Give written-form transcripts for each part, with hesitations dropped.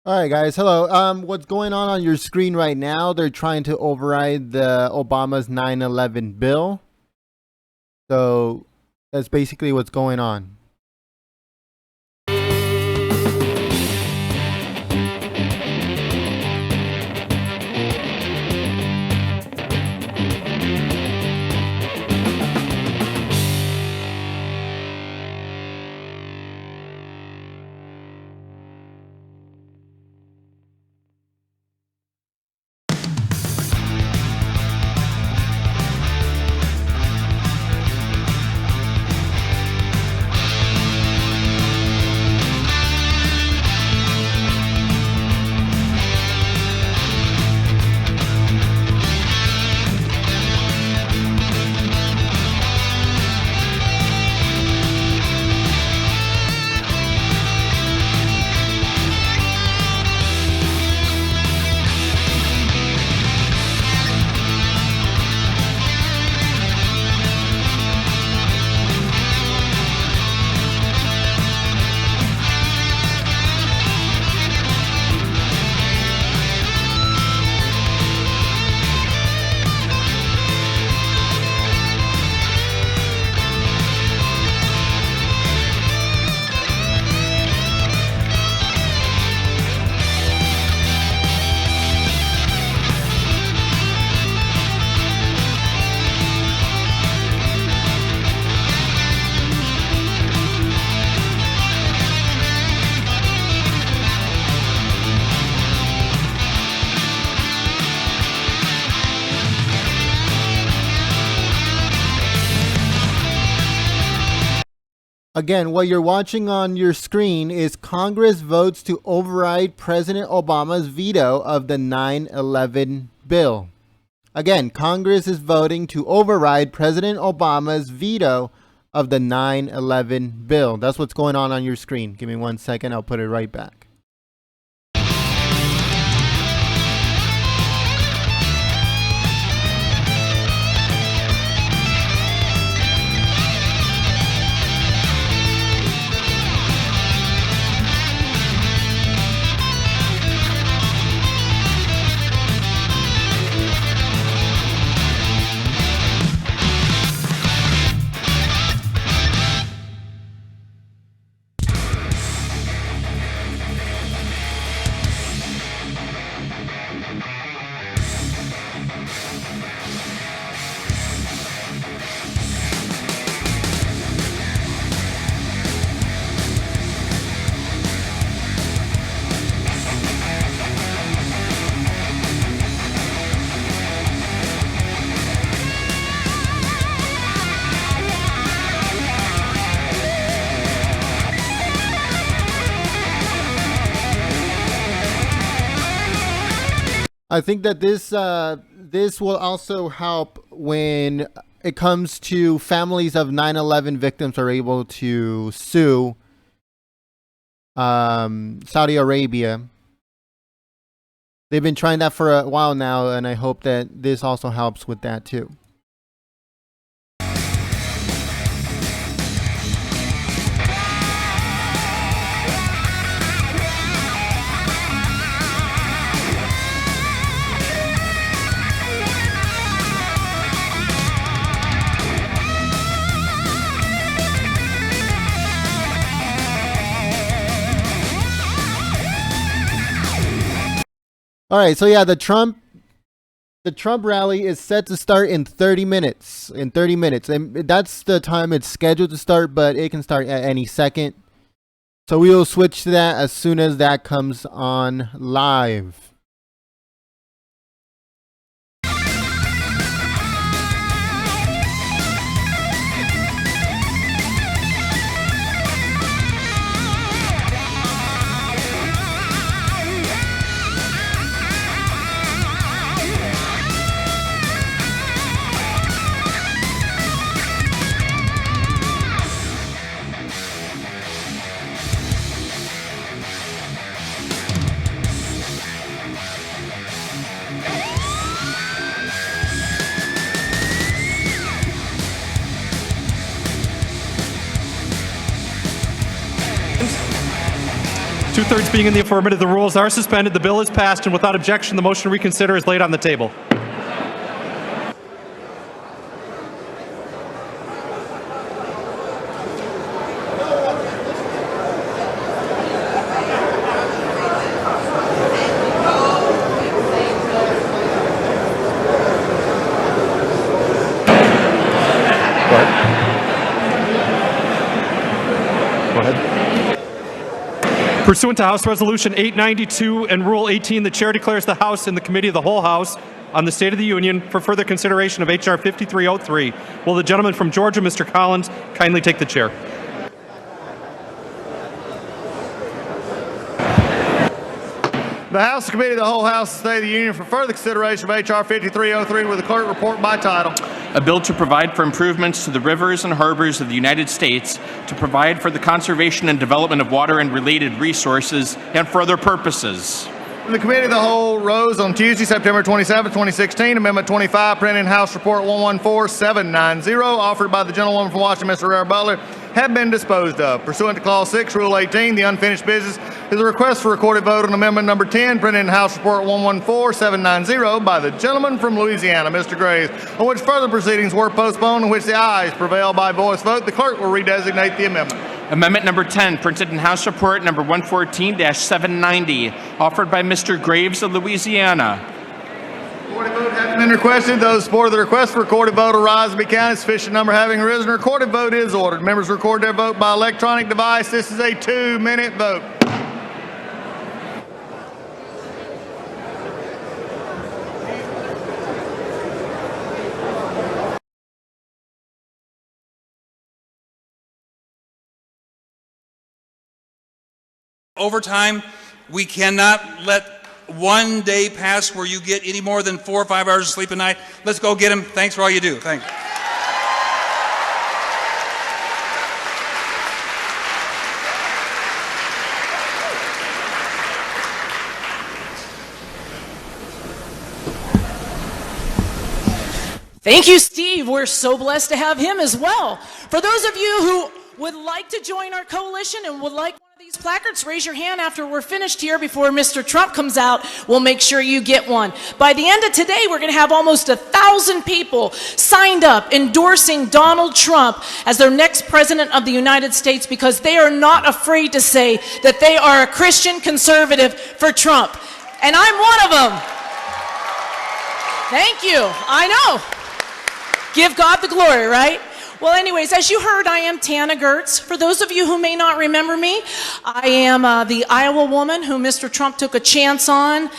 All right, guys. Hello. What's going on your screen right now? They're trying to override the Obama's 9/11 bill. So that's basically what's going on. Again, what you're watching on your screen is Congress votes to override President Obama's veto of the 9/11 bill. Again, Congress is voting to override President Obama's veto of the 9/11 bill. That's what's going on your screen. Give me 1 second. I'll put it right back. I think that this will also help when it comes to families of 9/11 victims are able to sue Saudi Arabia. They've been trying that for a while now, and I hope that this also helps with that too. All right, so yeah, the Trump rally is set to start in 30 minutes. In 30 minutes, and that's the time it's scheduled to start, but it can start at any second. So we will switch to that as soon as that comes on live. Two-thirds being in the affirmative, the rules are suspended. The bill is passed, and without objection, the motion to reconsider is laid on the table. Pursuant to House Resolution 892 and Rule 18, the Chair declares the House and the Committee of the Whole House on the State of the Union for further consideration of H.R. 5303. Will the gentleman from Georgia, Mr. Collins, kindly take the chair? The House Committee of the Whole House of the State of the Union for further consideration of H.R. 5303 with the clerk report by title. A bill to provide for improvements to the rivers and harbors of the United States, to provide for the conservation and development of water and related resources, and for other purposes. The Committee of the Whole rose on Tuesday, September 27, 2016. Amendment 25, printed in House Report 114790, offered by the gentlewoman from Washington, Mr. Rare Butler, have been disposed of. Pursuant to Clause 6, Rule 18, the unfinished business is a request for recorded vote on Amendment number 10, printed in House Report 114790 by the gentleman from Louisiana, Mr. Graves, on which further proceedings were postponed, in which the ayes prevail by voice vote. The clerk will redesignate the amendment. Amendment number 10, printed in House Report number 114-790, offered by Mr. Graves of Louisiana. Recorded vote has been requested. Those in support of the request for recorded vote will rise and be counted. Sufficient number having arisen. Recorded vote is ordered. Members record their vote by electronic device. This is a 2-minute vote. Overtime, we cannot let one day pass where you get any more than 4 or 5 hours of sleep a night. Let's go get them. Thanks for all you do. Thanks. Thank you, Steve. We're so blessed to have him as well. For those of you who would like to join our coalition and would like one of these placards, raise your hand after we're finished here before Mr. Trump comes out. We'll make sure you get one. By the end of today, we're going to have almost 1,000 people signed up endorsing Donald Trump as their next president of the United States because they are not afraid to say that they are a Christian conservative for Trump. And I'm one of them. Thank you. I know. Give God the glory, right? Well, anyways, as you heard, I am Tana Gertz. For those of you who may not remember me, I am the Iowa woman who Mr. Trump took a chance on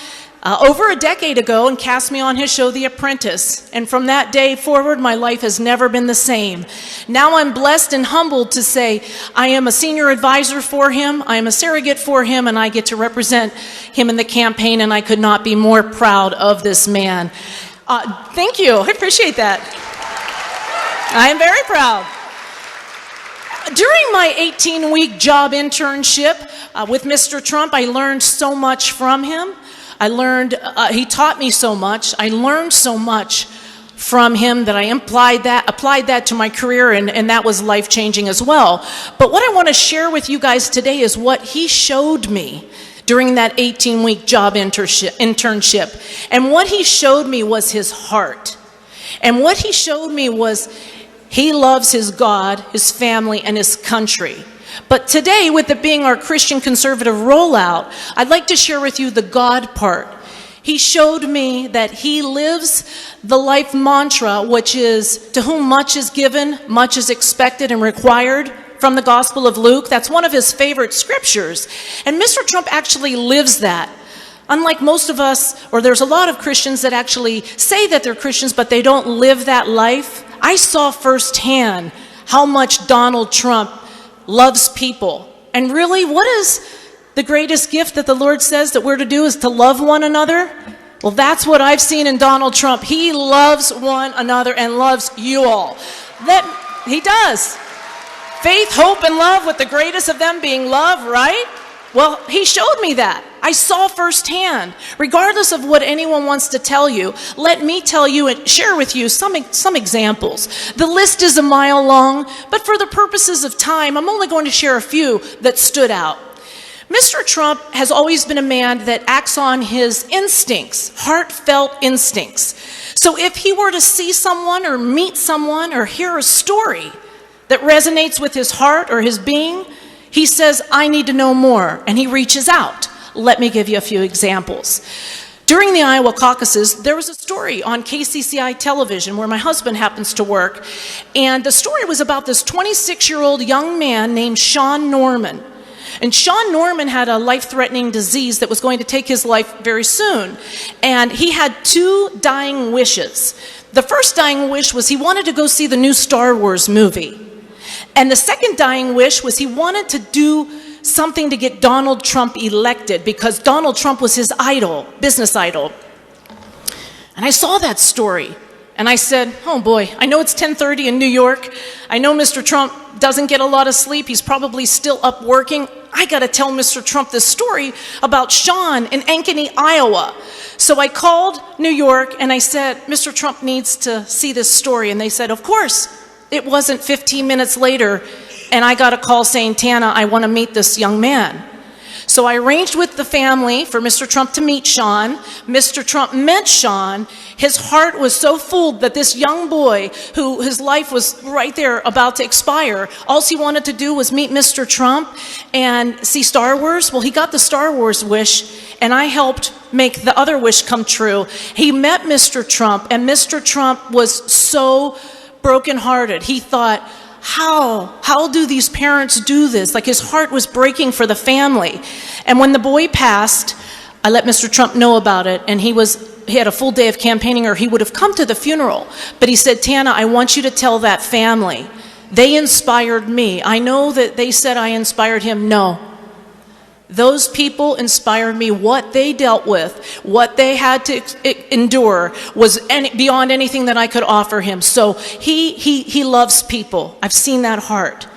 over a decade ago and cast me on his show, The Apprentice. And from that day forward, my life has never been the same. Now I'm blessed and humbled to say I am a senior advisor for him, I am a surrogate for him, and I get to represent him in the campaign, and I could not be more proud of this man. Thank you. I appreciate that. I am very proud. During my 18-week job internship with Mr. Trump, I learned so much from him. He taught me so much. I learned so much from him that I applied that to my career, and that was life-changing as well. But what I want to share with you guys today is what he showed me during that 18-week job internship. And what he showed me was his heart. And what he showed me was he loves his God, his family, and his country. But today, with it being our Christian conservative rollout, I'd like to share with you the God part. He showed me that he lives the life mantra, which is, to whom much is given, much is expected and required, from the Gospel of Luke. That's one of his favorite scriptures. And Mr. Trump actually lives that. Unlike most of us, or there's a lot of Christians that actually say that they're Christians, but they don't live that life. I saw firsthand how much Donald Trump loves people. And really, what is the greatest gift that the Lord says that we're to do is to love one another? Well, that's what I've seen in Donald Trump. He loves one another and loves you all. He does. Faith, hope, and love, with the greatest of them being love, right? Well, he showed me that. I saw firsthand. Regardless of what anyone wants to tell you, let me tell you and share with you some examples. The list is a mile long, but for the purposes of time, I'm only going to share a few that stood out. Mr. Trump has always been a man that acts on his instincts, heartfelt instincts. So if he were to see someone or meet someone or hear a story that resonates with his heart or his being, he says, I need to know more, and he reaches out. Let me give you a few examples. During the Iowa caucuses, there was a story on KCCI television where my husband happens to work, and the story was about this 26-year-old young man named Sean Norman. And Sean Norman had a life-threatening disease that was going to take his life very soon. And he had two dying wishes. The first dying wish was he wanted to go see the new Star Wars movie. And the second dying wish was he wanted to do something to get Donald Trump elected because Donald Trump was his idol, business idol. And I saw that story. And I said, oh boy, I know it's 10:30 in New York. I know Mr. Trump doesn't get a lot of sleep. He's probably still up working. I got to tell Mr. Trump this story about Sean in Ankeny, Iowa. So I called New York and I said, Mr. Trump needs to see this story. And they said, of course. It wasn't 15 minutes later, and I got a call saying, Tana, I want to meet this young man. So I arranged with the family for Mr. Trump to meet Sean. Mr. Trump met Sean. His heart was so full that this young boy, who his life was right there about to expire, all he wanted to do was meet Mr. Trump and see Star Wars. Well, he got the Star Wars wish, and I helped make the other wish come true. He met Mr. Trump, and Mr. Trump was so brokenhearted. He thought, how do these parents do this? Like his heart was breaking for the family. And when the boy passed, I let Mr. Trump know about it, and he had a full day of campaigning, or he would have come to the funeral. But he said, Tana, I want you to tell that family. They inspired me. I know that they said I inspired him. No. Those people inspired me. What they dealt with, what they had to endure was beyond anything that I could offer him. So he loves people. I've seen that heart.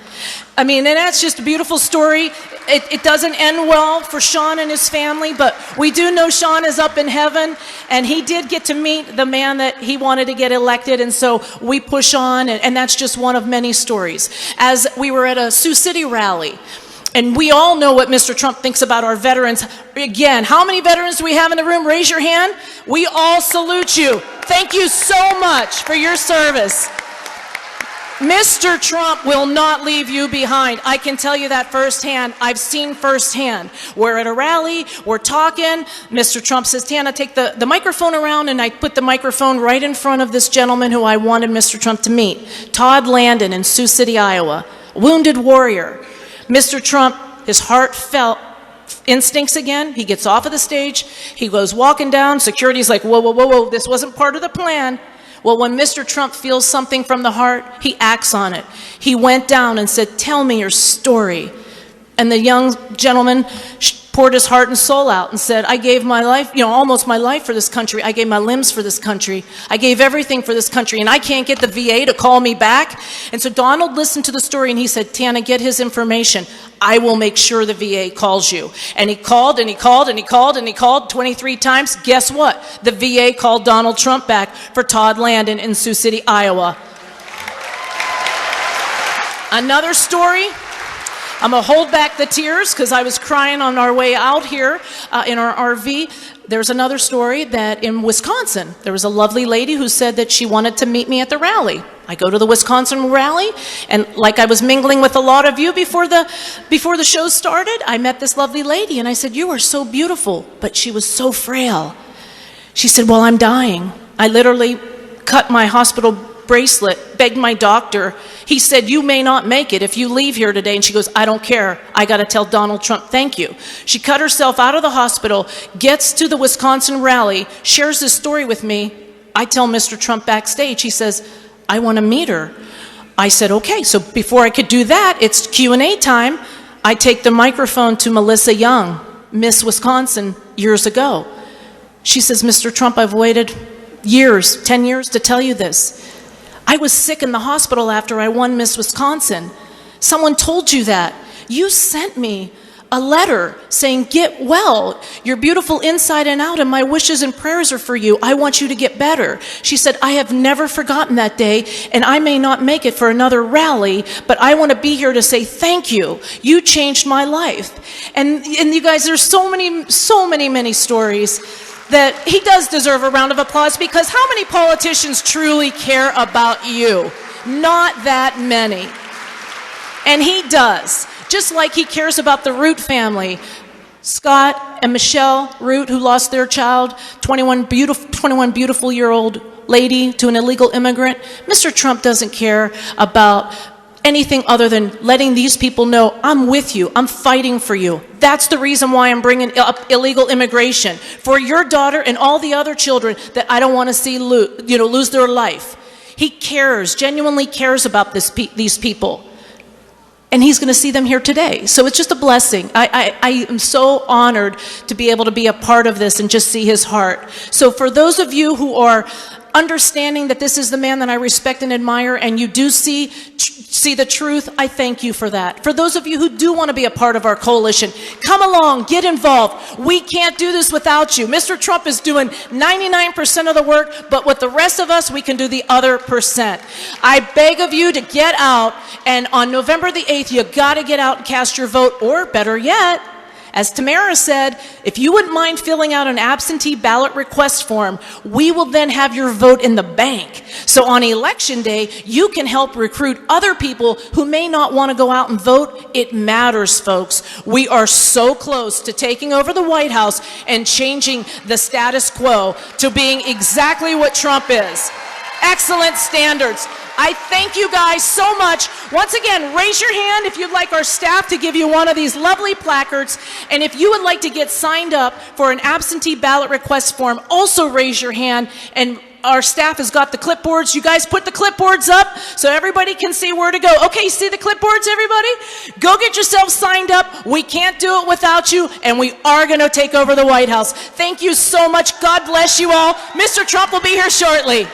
I mean, and that's just a beautiful story. It doesn't end well for Sean and his family, but we do know Sean is up in heaven, and he did get to meet the man that he wanted to get elected, and so we push on, and that's just one of many stories. As we were at a Sioux City rally, and we all know what Mr. Trump thinks about our veterans. Again, how many veterans do we have in the room? Raise your hand. We all salute you. Thank you so much for your service. Mr. Trump will not leave you behind. I can tell you that firsthand. I've seen firsthand. We're at a rally, we're talking. Mr. Trump says, Tana, take the microphone around, and I put the microphone right in front of this gentleman who I wanted Mr. Trump to meet. Todd Landon in Sioux City, Iowa. Wounded warrior. Mr. Trump, his heartfelt instincts again. He gets off of the stage. He goes walking down. Security's like, whoa, whoa, whoa, whoa. This wasn't part of the plan. Well, when Mr. Trump feels something from the heart, he acts on it. He went down and said, tell me your story. And the young gentleman poured his heart and soul out and said, I gave my life, almost my life for this country. I gave my limbs for this country. I gave everything for this country, and I can't get the VA to call me back. And so Donald listened to the story, and he said, Tana, get his information. I will make sure the VA calls you. And he called, and he called, and he called, and he called 23 times. Guess what? The VA called Donald Trump back for Todd Landon in Sioux City, Iowa. Another story. I'm going to hold back the tears because I was crying on our way out here in our RV. There's another story that in Wisconsin, there was a lovely lady who said that she wanted to meet me at the rally. I go to the Wisconsin rally, and like I was mingling with a lot of you before the show started, I met this lovely lady, and I said, you are so beautiful, but she was so frail. She said, well, I'm dying. I literally cut my hospital bracelet, begged my doctor. He said, you may not make it if you leave here today. And she goes, I don't care. I got to tell Donald Trump thank you. She cut herself out of the hospital, gets to the Wisconsin rally, shares this story with me. I tell Mr. Trump backstage, he says, I want to meet her. I said, okay. So before I could do that, it's Q&A time. I take the microphone to Melissa Young, Miss Wisconsin, years ago. She says, Mr. Trump, I've waited years, 10 years to tell you this. I was sick in the hospital after I won Miss Wisconsin. Someone told you that. You sent me a letter saying, get well. You're beautiful inside and out, and my wishes and prayers are for you. I want you to get better. She said, I have never forgotten that day, and I may not make it for another rally, but I want to be here to say thank you. You changed my life. And you guys, there's so many stories that he does deserve a round of applause, because how many politicians truly care about you? Not that many. And he does. Just like he cares about the Root family. Scott and Michelle Root, who lost their child, 21 beautiful-year-old lady to an illegal immigrant. Mr. Trump doesn't care about anything other than letting these people know, I'm with you, I'm fighting for you. That's the reason why I'm bringing up illegal immigration. For your daughter and all the other children that I don't want to see lose their life. He cares, genuinely cares about these people. And he's going to see them here today. So it's just a blessing. I am so honored to be able to be a part of this and just see his heart. So for those of you who are understanding that this is the man that I respect and admire, and you do see the truth, I thank you for that. For those of you who do want to be a part of our coalition, come along, get involved. We can't do this without you. Mr. Trump is doing 99% of the work, but with the rest of us, we can do the other percent. I beg of you to get out, and on November the 8th, you got to get out and cast your vote, or better yet, as Tamara said, if you wouldn't mind filling out an absentee ballot request form, we will then have your vote in the bank. So on election day, you can help recruit other people who may not want to go out and vote. It matters, folks. We are so close to taking over the White House and changing the status quo to being exactly what Trump is. Excellent standards. I thank you guys so much. Once again, raise your hand if you'd like our staff to give you one of these lovely placards. And if you would like to get signed up for an absentee ballot request form, also raise your hand. And our staff has got the clipboards. You guys put the clipboards up so everybody can see where to go. Okay, see the clipboards, everybody? Go get yourself signed up. We can't do it without you, and we are going to take over the White House. Thank you so much. God bless you all. Mr. Trump will be here shortly.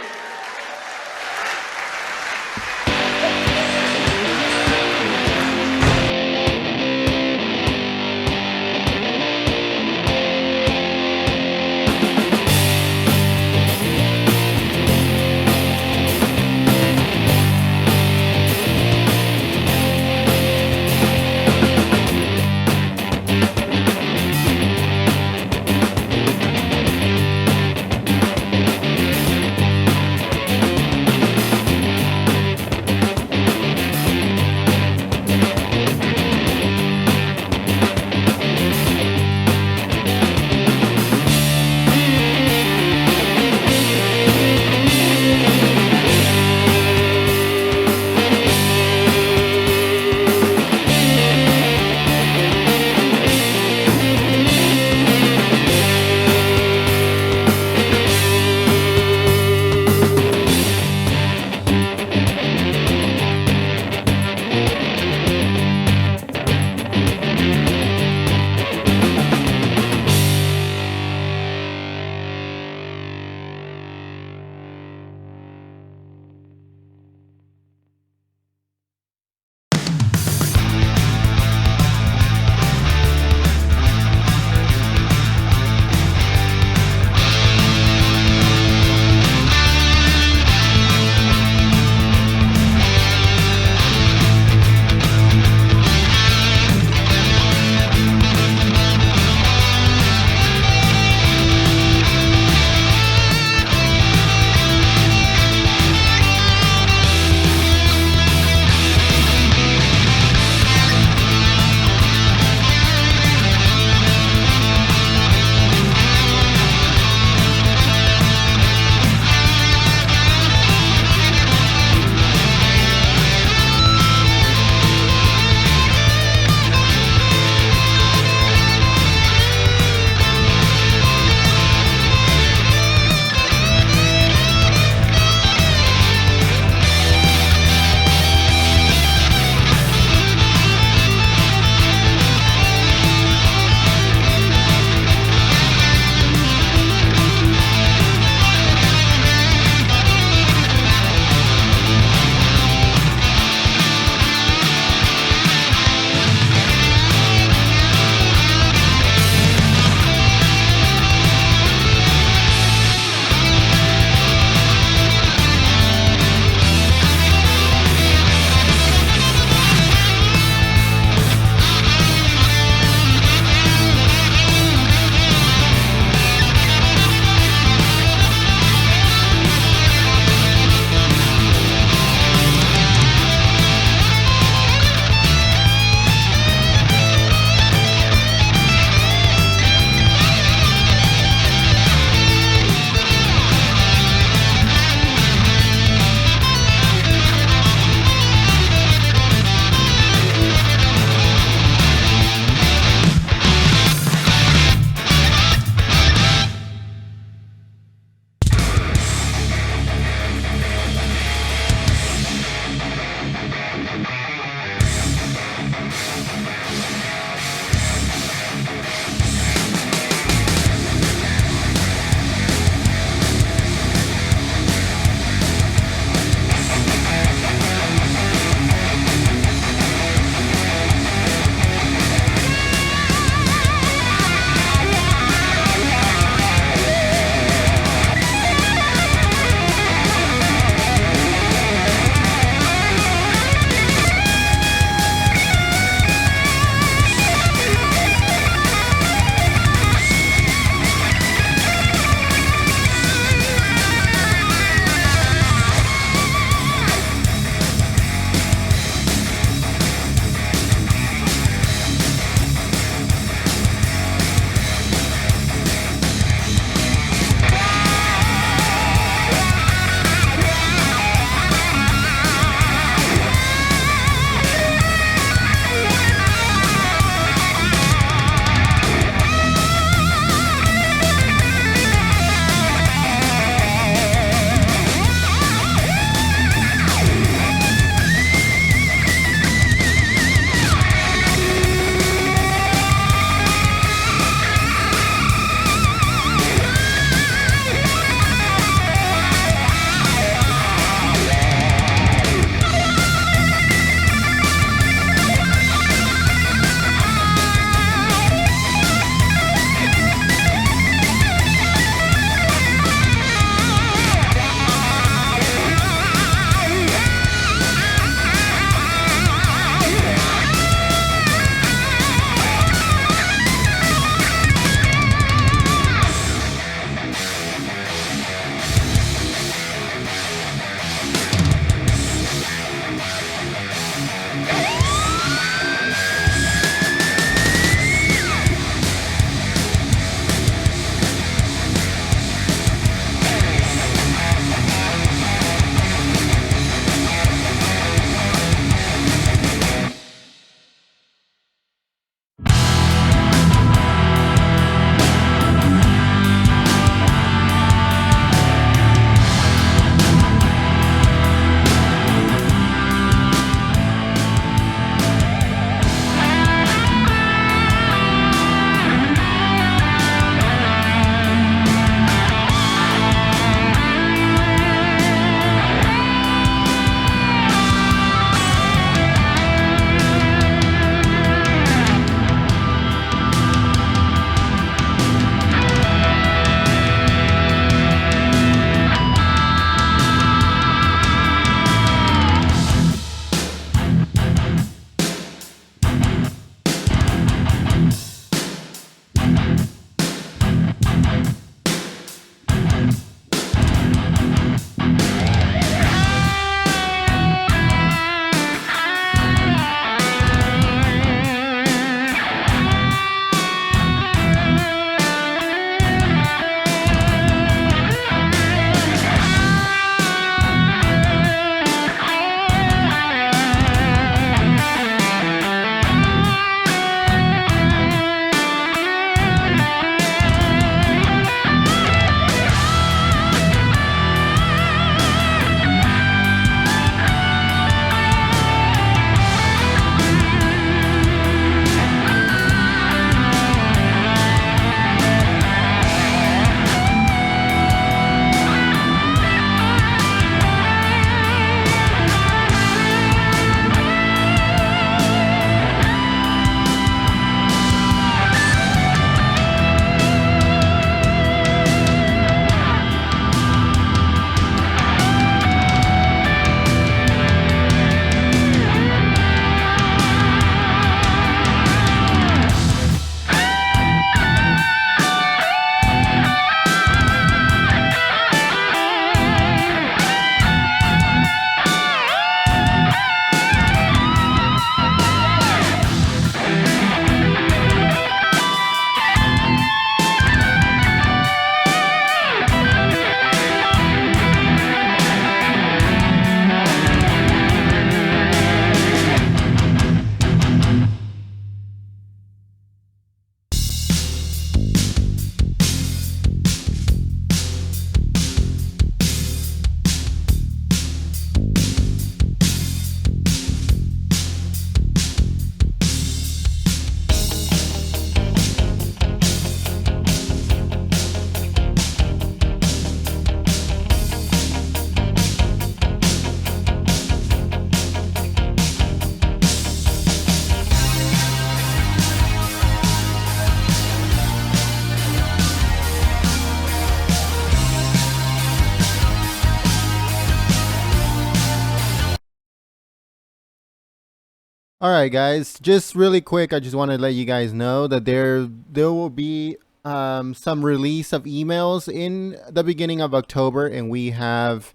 All right, guys. Just really quick, I just want to let you guys know that there will be some release of emails in the beginning of October, and we have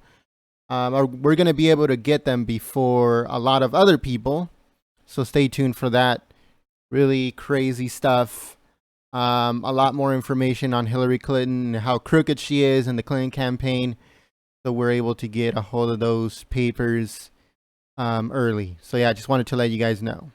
we're going to be able to get them before a lot of other people. So stay tuned for that. Really crazy stuff. A lot more information on Hillary Clinton and how crooked she is in the Clinton campaign. So we're able to get a hold of those papers early. So yeah, I just wanted to let you guys know.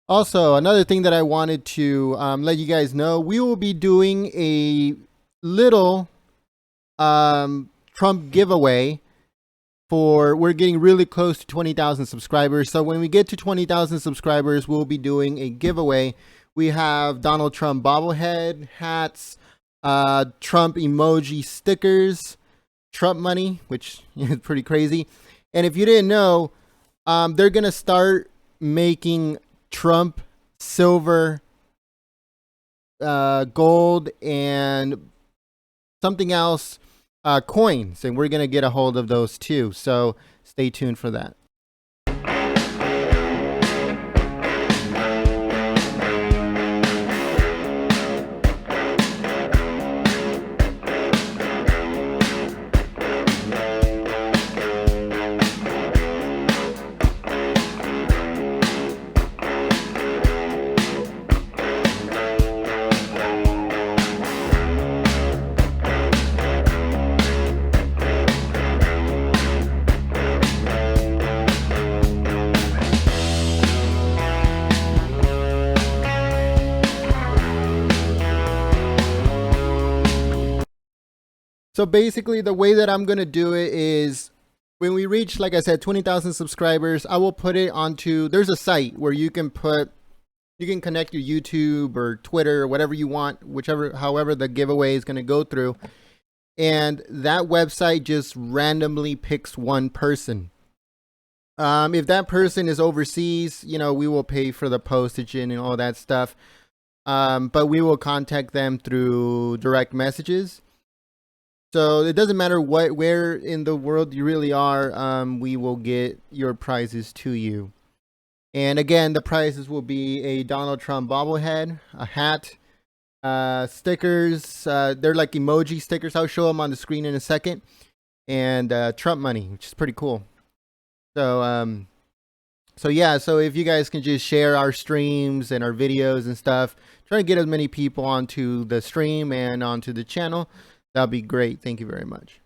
Also, another thing that I wanted to let you guys know, we will be doing a little Trump giveaway we're getting really close to 20,000 subscribers. So when we get to 20,000 subscribers, we'll be doing a giveaway. We have Donald Trump bobblehead, hats, Trump emoji stickers, Trump money, which is pretty crazy. And if you didn't know, they're going to start making Trump silver, gold, and something else coins, and we're gonna get a hold of those too, so stay tuned for that. So basically, the way that I'm going to do it is when we reach, like I said, 20,000 subscribers, I will put it onto, there's a site where you can connect your YouTube or Twitter or whatever you want, however the giveaway is going to go through. And that website just randomly picks one person. If that person is overseas, we will pay for the postage and all that stuff. But we will contact them through direct messages. So it doesn't matter where in the world you really are, we will get your prizes to you. And again, the prizes will be a Donald Trump bobblehead, a hat, stickers. They're like emoji stickers. I'll show them on the screen in a second. And Trump money, which is pretty cool. So yeah, so if you guys can just share our streams and our videos and stuff, try to get as many people onto the stream and onto the channel. That'll be great. Thank you very much.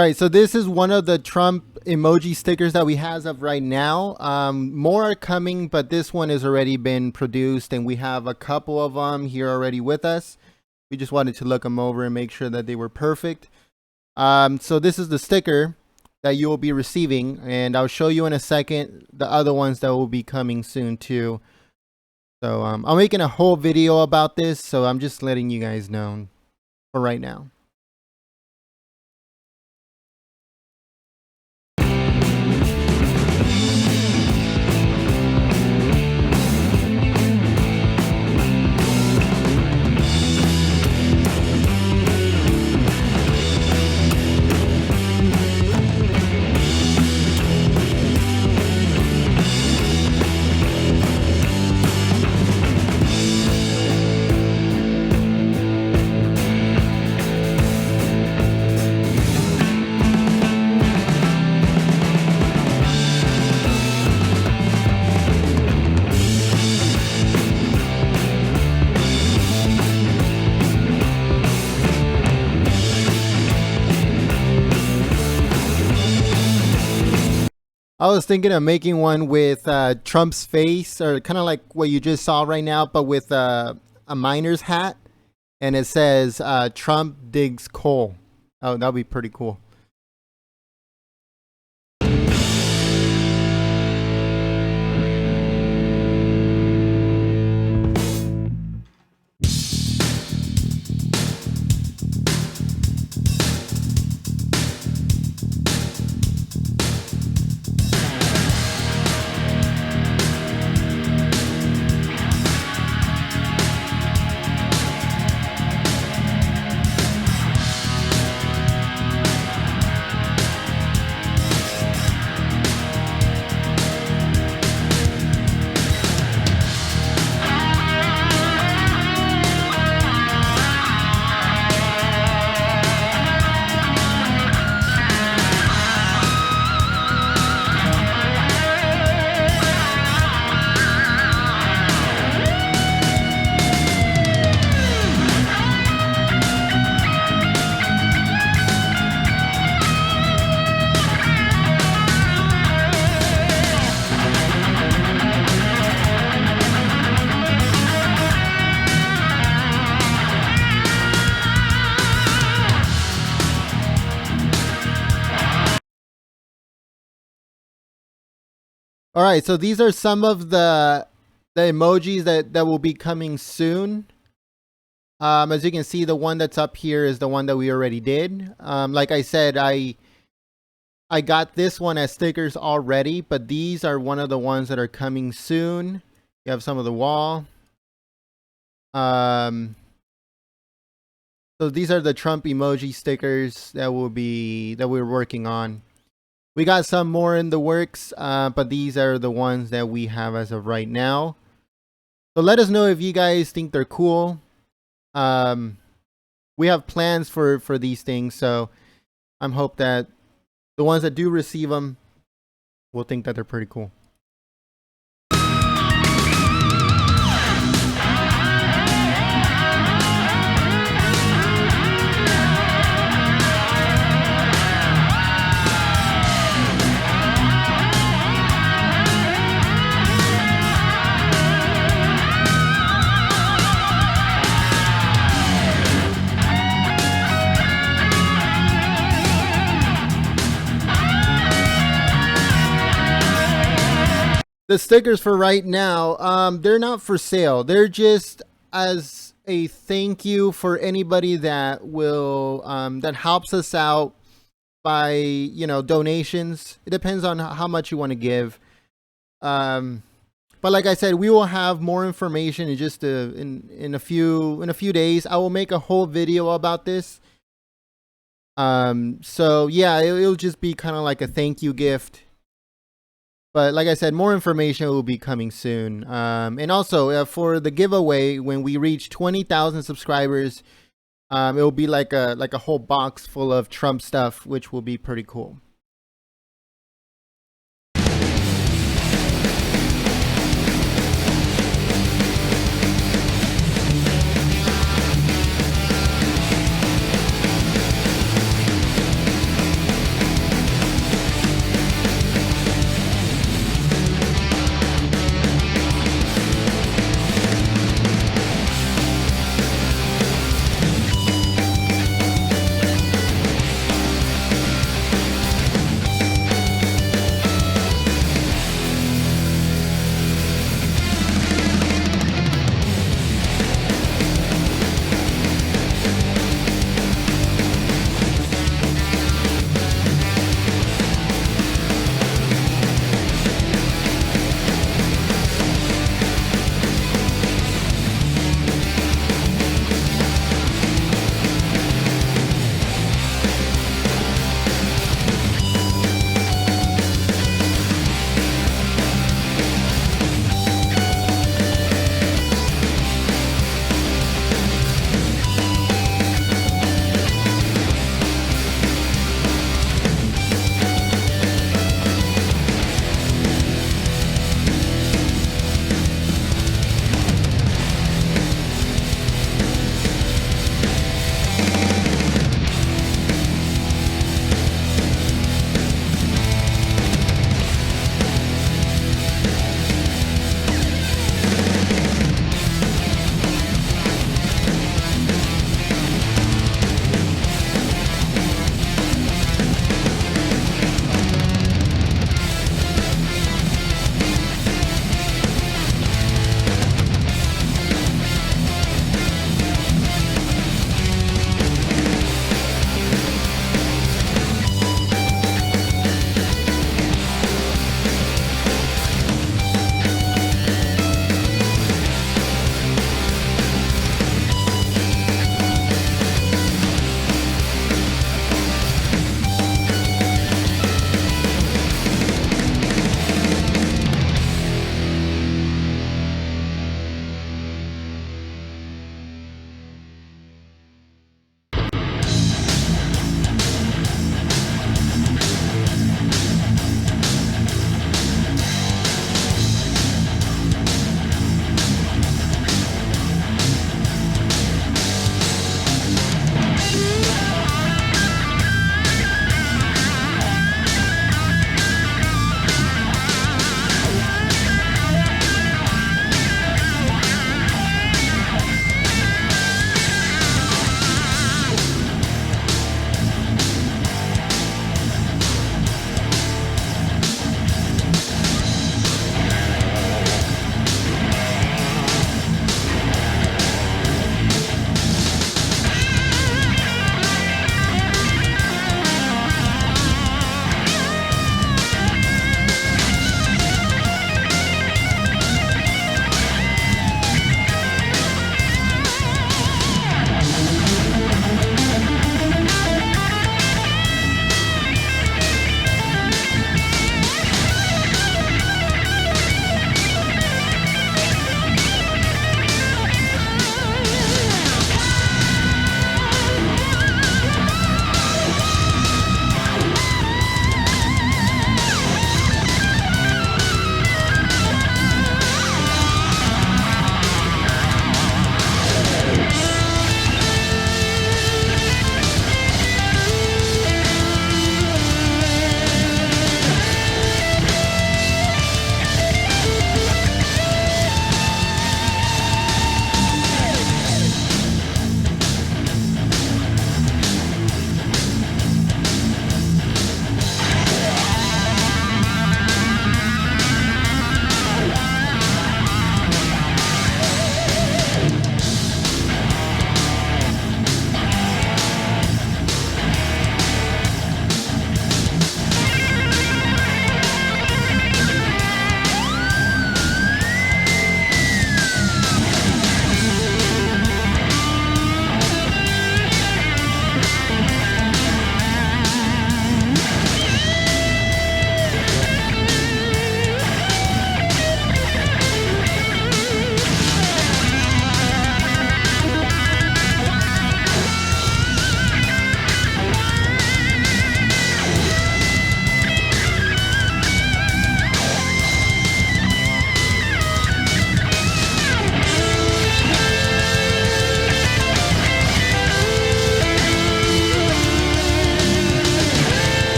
right, so this is one of the Trump emoji stickers that we have as of right now. More are coming, but this one has already been produced, and we have a couple of them here already with us. We just wanted to look them over and make sure that they were perfect. So this is the sticker that you will be receiving, and I'll show you in a second the other ones that will be coming soon too. So I'm making a whole video about this, so I'm just letting you guys know for right now. I was thinking of making one with Trump's face, or kind of like what you just saw right now, but with a miner's hat, and it says Trump digs coal. Oh, that'd be pretty cool. All right, so these are some of the emojis that will be coming soon. As you can see, the one that's up here is the one that we already did. Like I said, I got this one as stickers already, but these are one of the ones that are coming soon. You have some of the wall. So these are the Trump emoji stickers that we're working on. We got some more in the works, but these are the ones that we have as of right now. So let us know if you guys think they're cool. We have plans for these things, so I'm hope that the ones that do receive them will think that they're pretty cool. The stickers for right now, they're not for sale. They're just as a thank you for anybody that will that helps us out by, you know, donations. It depends on how much you want to give. But like I said, we will have more information in just in a few days. I will make a whole video about this. So yeah, it'll just be kind of like a thank you gift. But like I said, more information will be coming soon. And also for the giveaway, when we reach 20,000 subscribers, it will be like a whole box full of Trump stuff, which will be pretty cool.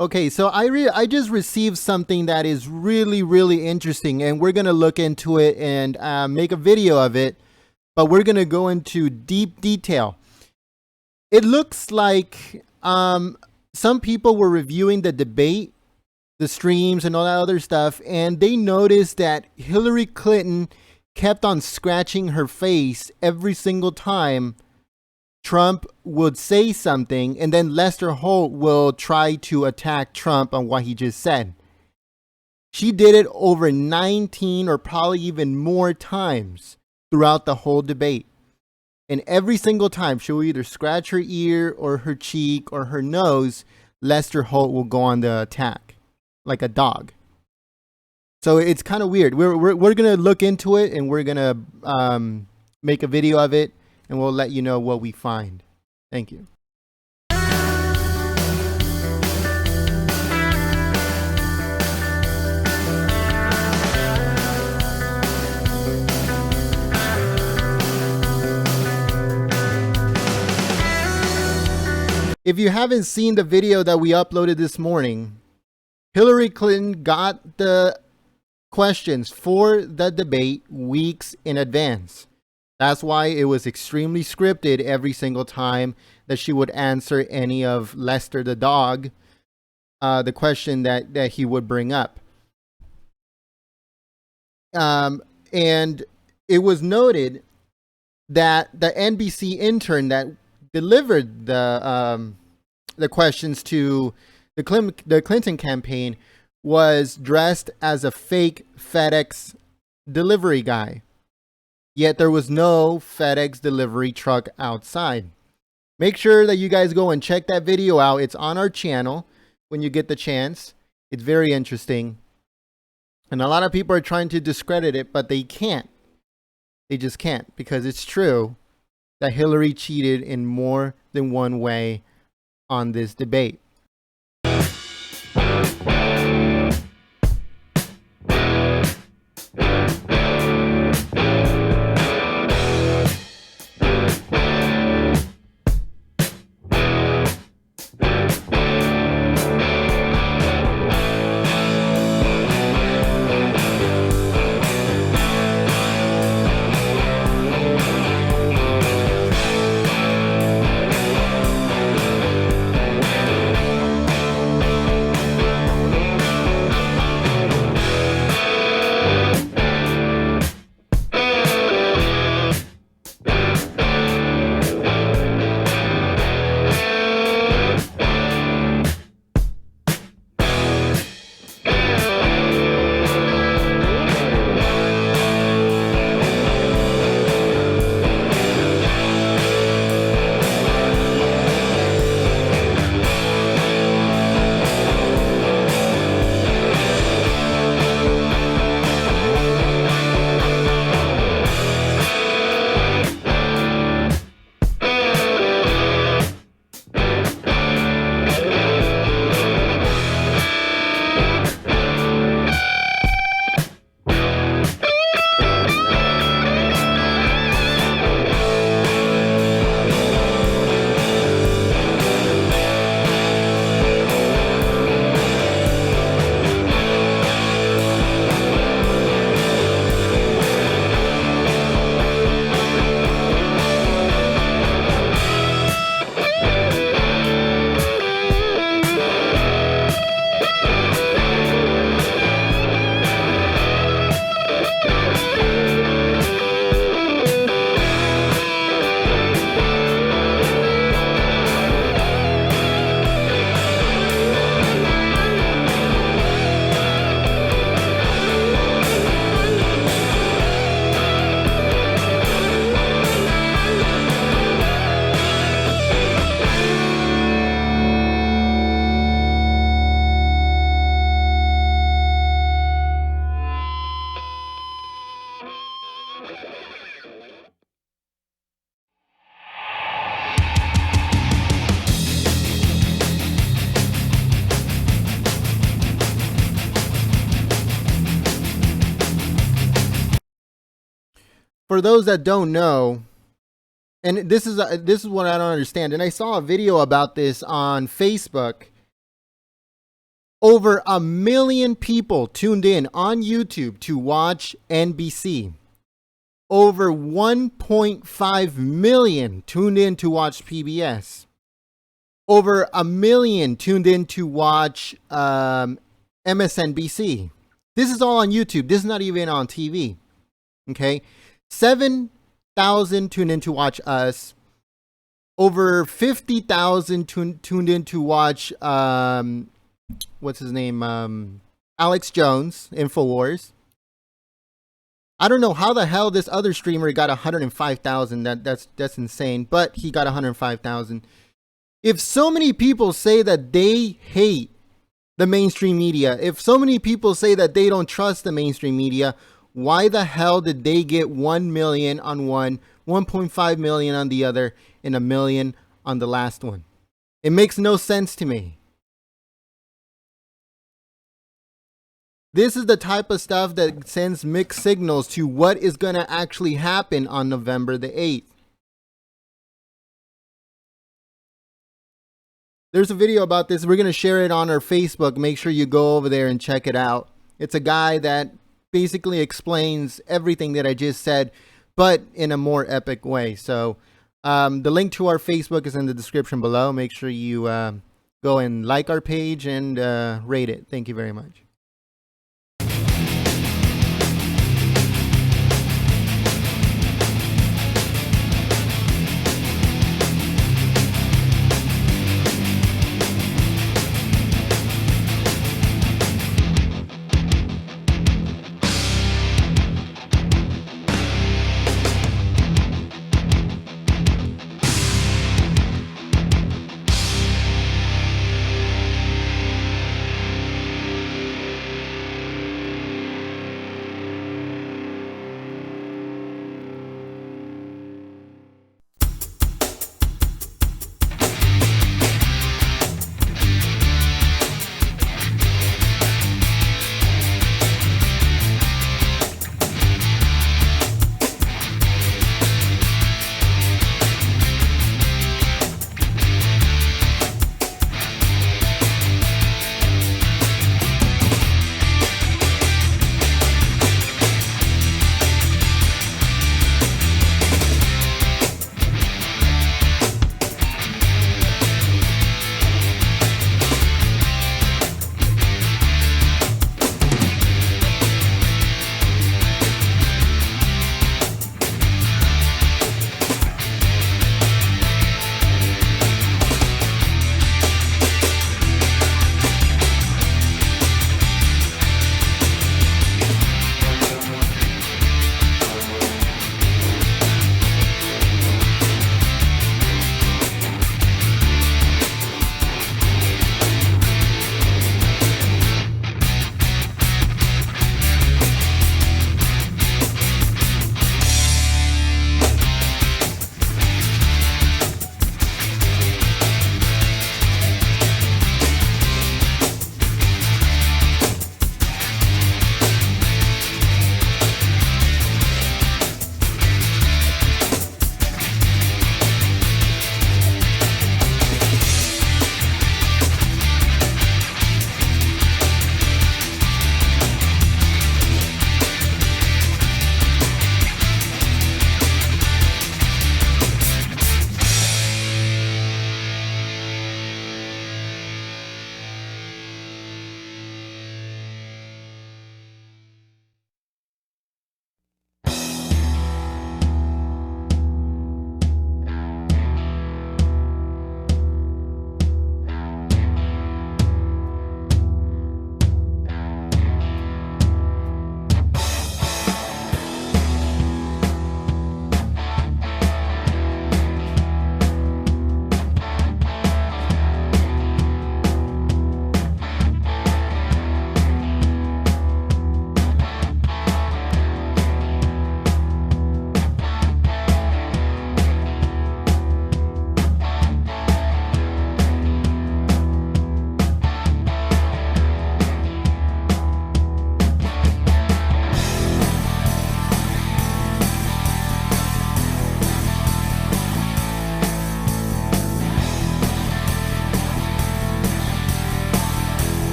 Okay, so I just received something that is really, really interesting, and we're gonna look into it and make a video of it, but we're gonna go into deep detail. It looks like some people were reviewing the debate, the streams, and all that other stuff, and they noticed that Hillary Clinton kept on scratching her face every single time Trump would say something, and then Lester Holt will try to attack Trump on what he just said. She did it over 19 or probably even more times throughout the whole debate. And every single time she will either scratch her ear or her cheek or her nose, Lester Holt will go on the attack like a dog. So it's kind of weird. We're going to look into it, and we're going to make a video of it, and we'll let you know what we find. Thank you. If you haven't seen the video that we uploaded this morning, Hillary Clinton got the questions for the debate weeks in advance. That's why it was extremely scripted every single time that she would answer any of Lester the dog, the question that he would bring up. And it was noted that the NBC intern that delivered the questions to the Clinton campaign was dressed as a fake FedEx delivery guy. Yet there was no FedEx delivery truck outside. Make sure that you guys go and check that video out. It's on our channel when you get the chance. It's very interesting. And a lot of people are trying to discredit it, but they can't. They just can't, because it's true that Hillary cheated in more than one way on this debate. For those that don't know, and this is what I don't understand, and I saw a video about this on Facebook. Over 1 million people tuned in on YouTube to watch NBC. Over 1.5 million tuned in to watch PBS. Over 1 million tuned in to watch MSNBC. This is all on YouTube. This is not even on TV. Okay? 7,000 tuned in to watch us. Over 50,000 tuned in to watch, what's his name? Alex Jones, InfoWars. I don't know how the hell this other streamer got 105,000. That's insane. But he got 105,000. If so many people say that they hate the mainstream media, if so many people say that they don't trust the mainstream media, why the hell did they get 1 million on one, 1.5 million on the other, and 1 million on the last one? It makes no sense to me. This is the type of stuff that sends mixed signals to what is going to actually happen on November the 8th. There's a video about this. We're going to share it on our Facebook. Make sure you go over there and check it out. It's a guy that basically explains everything that I just said, but in a more epic way. So the link to our Facebook is in the description below. Make sure you go and like our page and rate it. Thank you very much.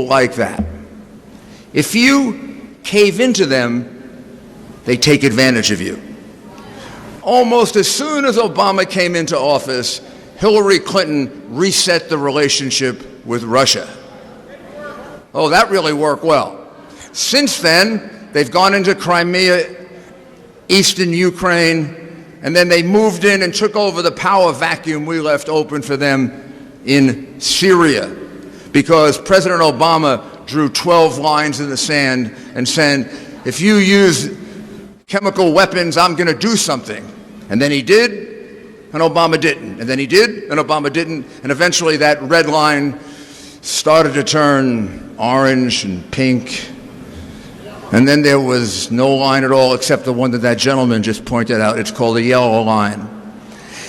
like that. If you cave into them, they take advantage of you. Almost as soon as Obama came into office, Hillary Clinton reset the relationship with Russia. Oh, that really worked well. Since then, they've gone into Crimea, eastern Ukraine, and then they moved in and took over the power vacuum we left open for them in Syria, because President Obama drew 12 lines in the sand and said, if you use chemical weapons, I'm going to do something. And then he did, and Obama didn't. And then he did, and Obama didn't. And eventually that red line started to turn orange and pink. And then there was no line at all except the one that that gentleman just pointed out. It's called the yellow line.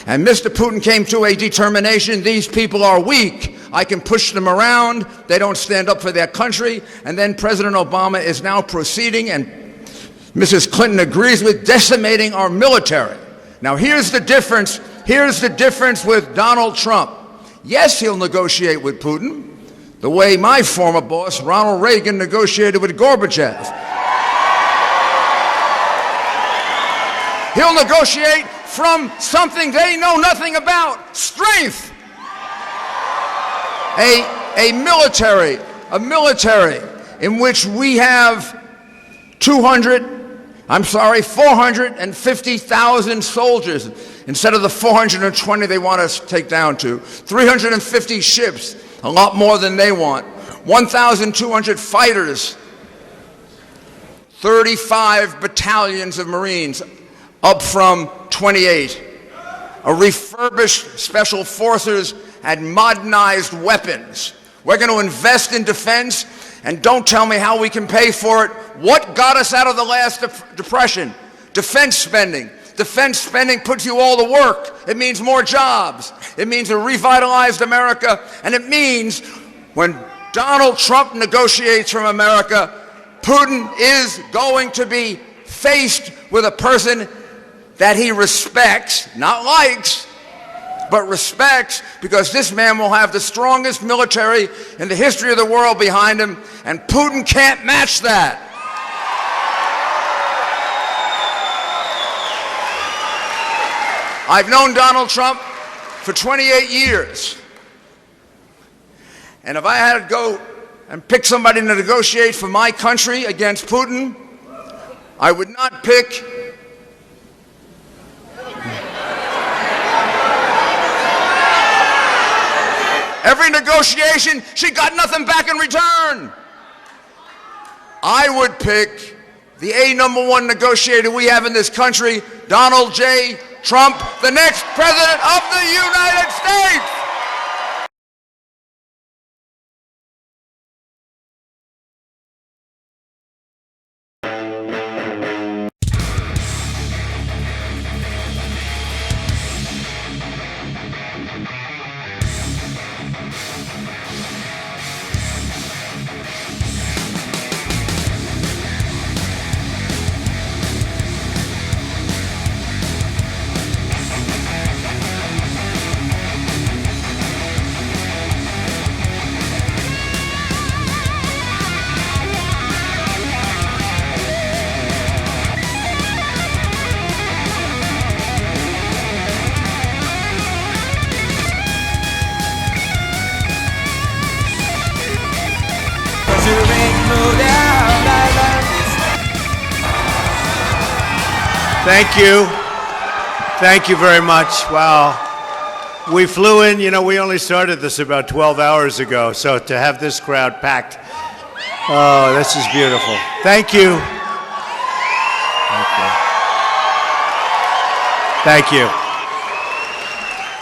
And Mr. Putin came to a determination: these people are weak. I can push them around. They don't stand up for their country. And then President Obama is now proceeding, and Mrs. Clinton agrees with, decimating our military. Now here's the difference. Here's the difference with Donald Trump. Yes, he'll negotiate with Putin, the way my former boss, Ronald Reagan, negotiated with Gorbachev. He'll negotiate from something they know nothing about: strength. A military in which we have 450,000 soldiers instead of the 420 they want us to take down to, 350 ships, a lot more than they want, 1,200 fighters, 35 battalions of Marines, up from 28, a refurbished special forces and modernized weapons. We're going to invest in defense, and don't tell me how we can pay for it. What got us out of the last depression? Defense spending. Defense spending puts you all to work. It means more jobs. It means a revitalized America, and it means when Donald Trump negotiates from America, Putin is going to be faced with a person that he respects, not likes, but respects, because this man will have the strongest military in the history of the world behind him, and Putin can't match that. I've known Donald Trump for 28 years, and if I had to go and pick somebody to negotiate for my country against Putin, I would not pick every negotiation, she got nothing back in return. I would pick the #1 negotiator we have in this country, Donald J. Trump, the next president of the United States. Thank you. Thank you very much. Wow. We flew in, we only started this about 12 hours ago, so to have this crowd packed, oh, this is beautiful. Thank you. Thank you.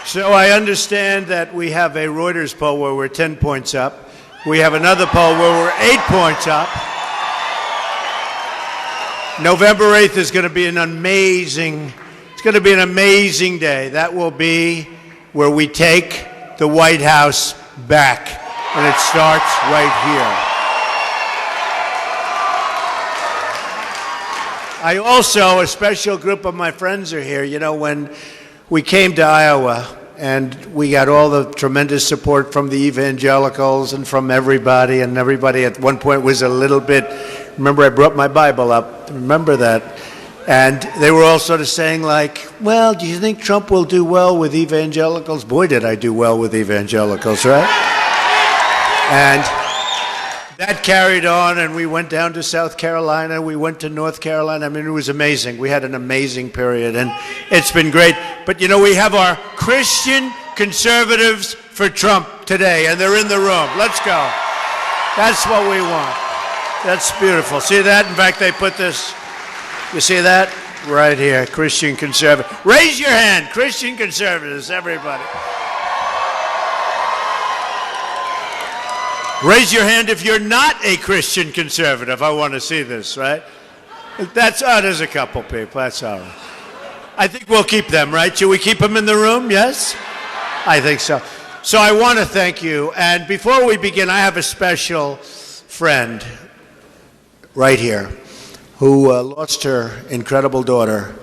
So I understand that we have a Reuters poll where we're 10 points up. We have another poll where we're 8 points up. November 8th is going to be an amazing day. That will be where we take the White House back, and it starts right here. A special group of my friends are here. When we came to Iowa, And we got all the tremendous support from the evangelicals and from everybody. And everybody at one point was a little bit, remember I brought my Bible up, remember that. And they were all sort of saying like, well, do you think Trump will do well with evangelicals? Boy, did I do well with evangelicals, right? And that carried on, and we went down to South Carolina, we went to North Carolina. I mean, it was amazing. We had an amazing period, and it's been great. But, you know, we have our Christian conservatives for Trump today, and they're in the room. Let's go. That's what we want. That's beautiful. See that? In fact, they put this, you see that? Right here, Christian conservative. Raise your hand, Christian conservatives, everybody. Raise your hand if you're not a Christian conservative. I want to see this, right? There's a couple people. That's all right. I think we'll keep them, right? Should we keep them in the room? Yes? I think so. So I want to thank you. And before we begin, I have a special friend right here who lost her incredible daughter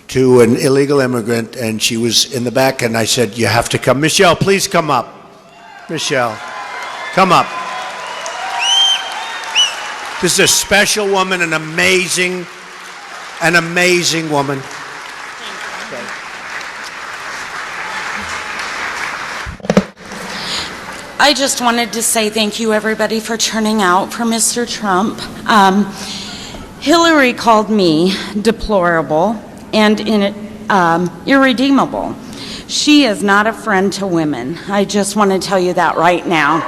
to an illegal immigrant, and she was in the back, and I said, you have to come. Michelle, please come up. Michelle. Come up. This is a special woman, an amazing woman. I just wanted to say thank you, everybody, for turning out for Mr. Trump. Hillary called me deplorable and irredeemable. She is not a friend to women. I just want to tell you that right now.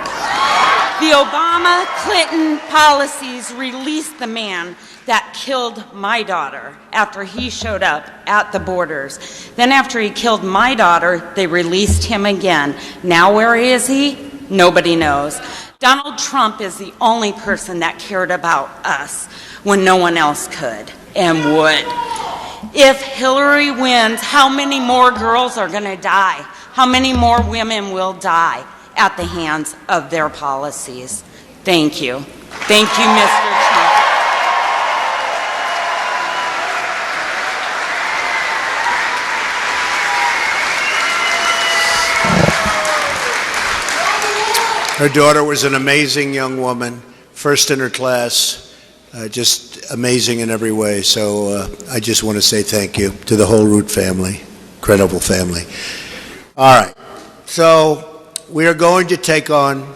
The Obama-Clinton policies released the man that killed my daughter after he showed up at the borders. Then after he killed my daughter, they released him again. Now where is he? Nobody knows. Donald Trump is the only person that cared about us when no one else could and would. If Hillary wins, how many more girls are going to die? How many more women will die at the hands of their policies? Thank you. Thank you, Mr. Trump. Her daughter was an amazing young woman, first in her class, just amazing in every way. So I just want to say thank you to the whole Root family, incredible family. All right, so we are going to take on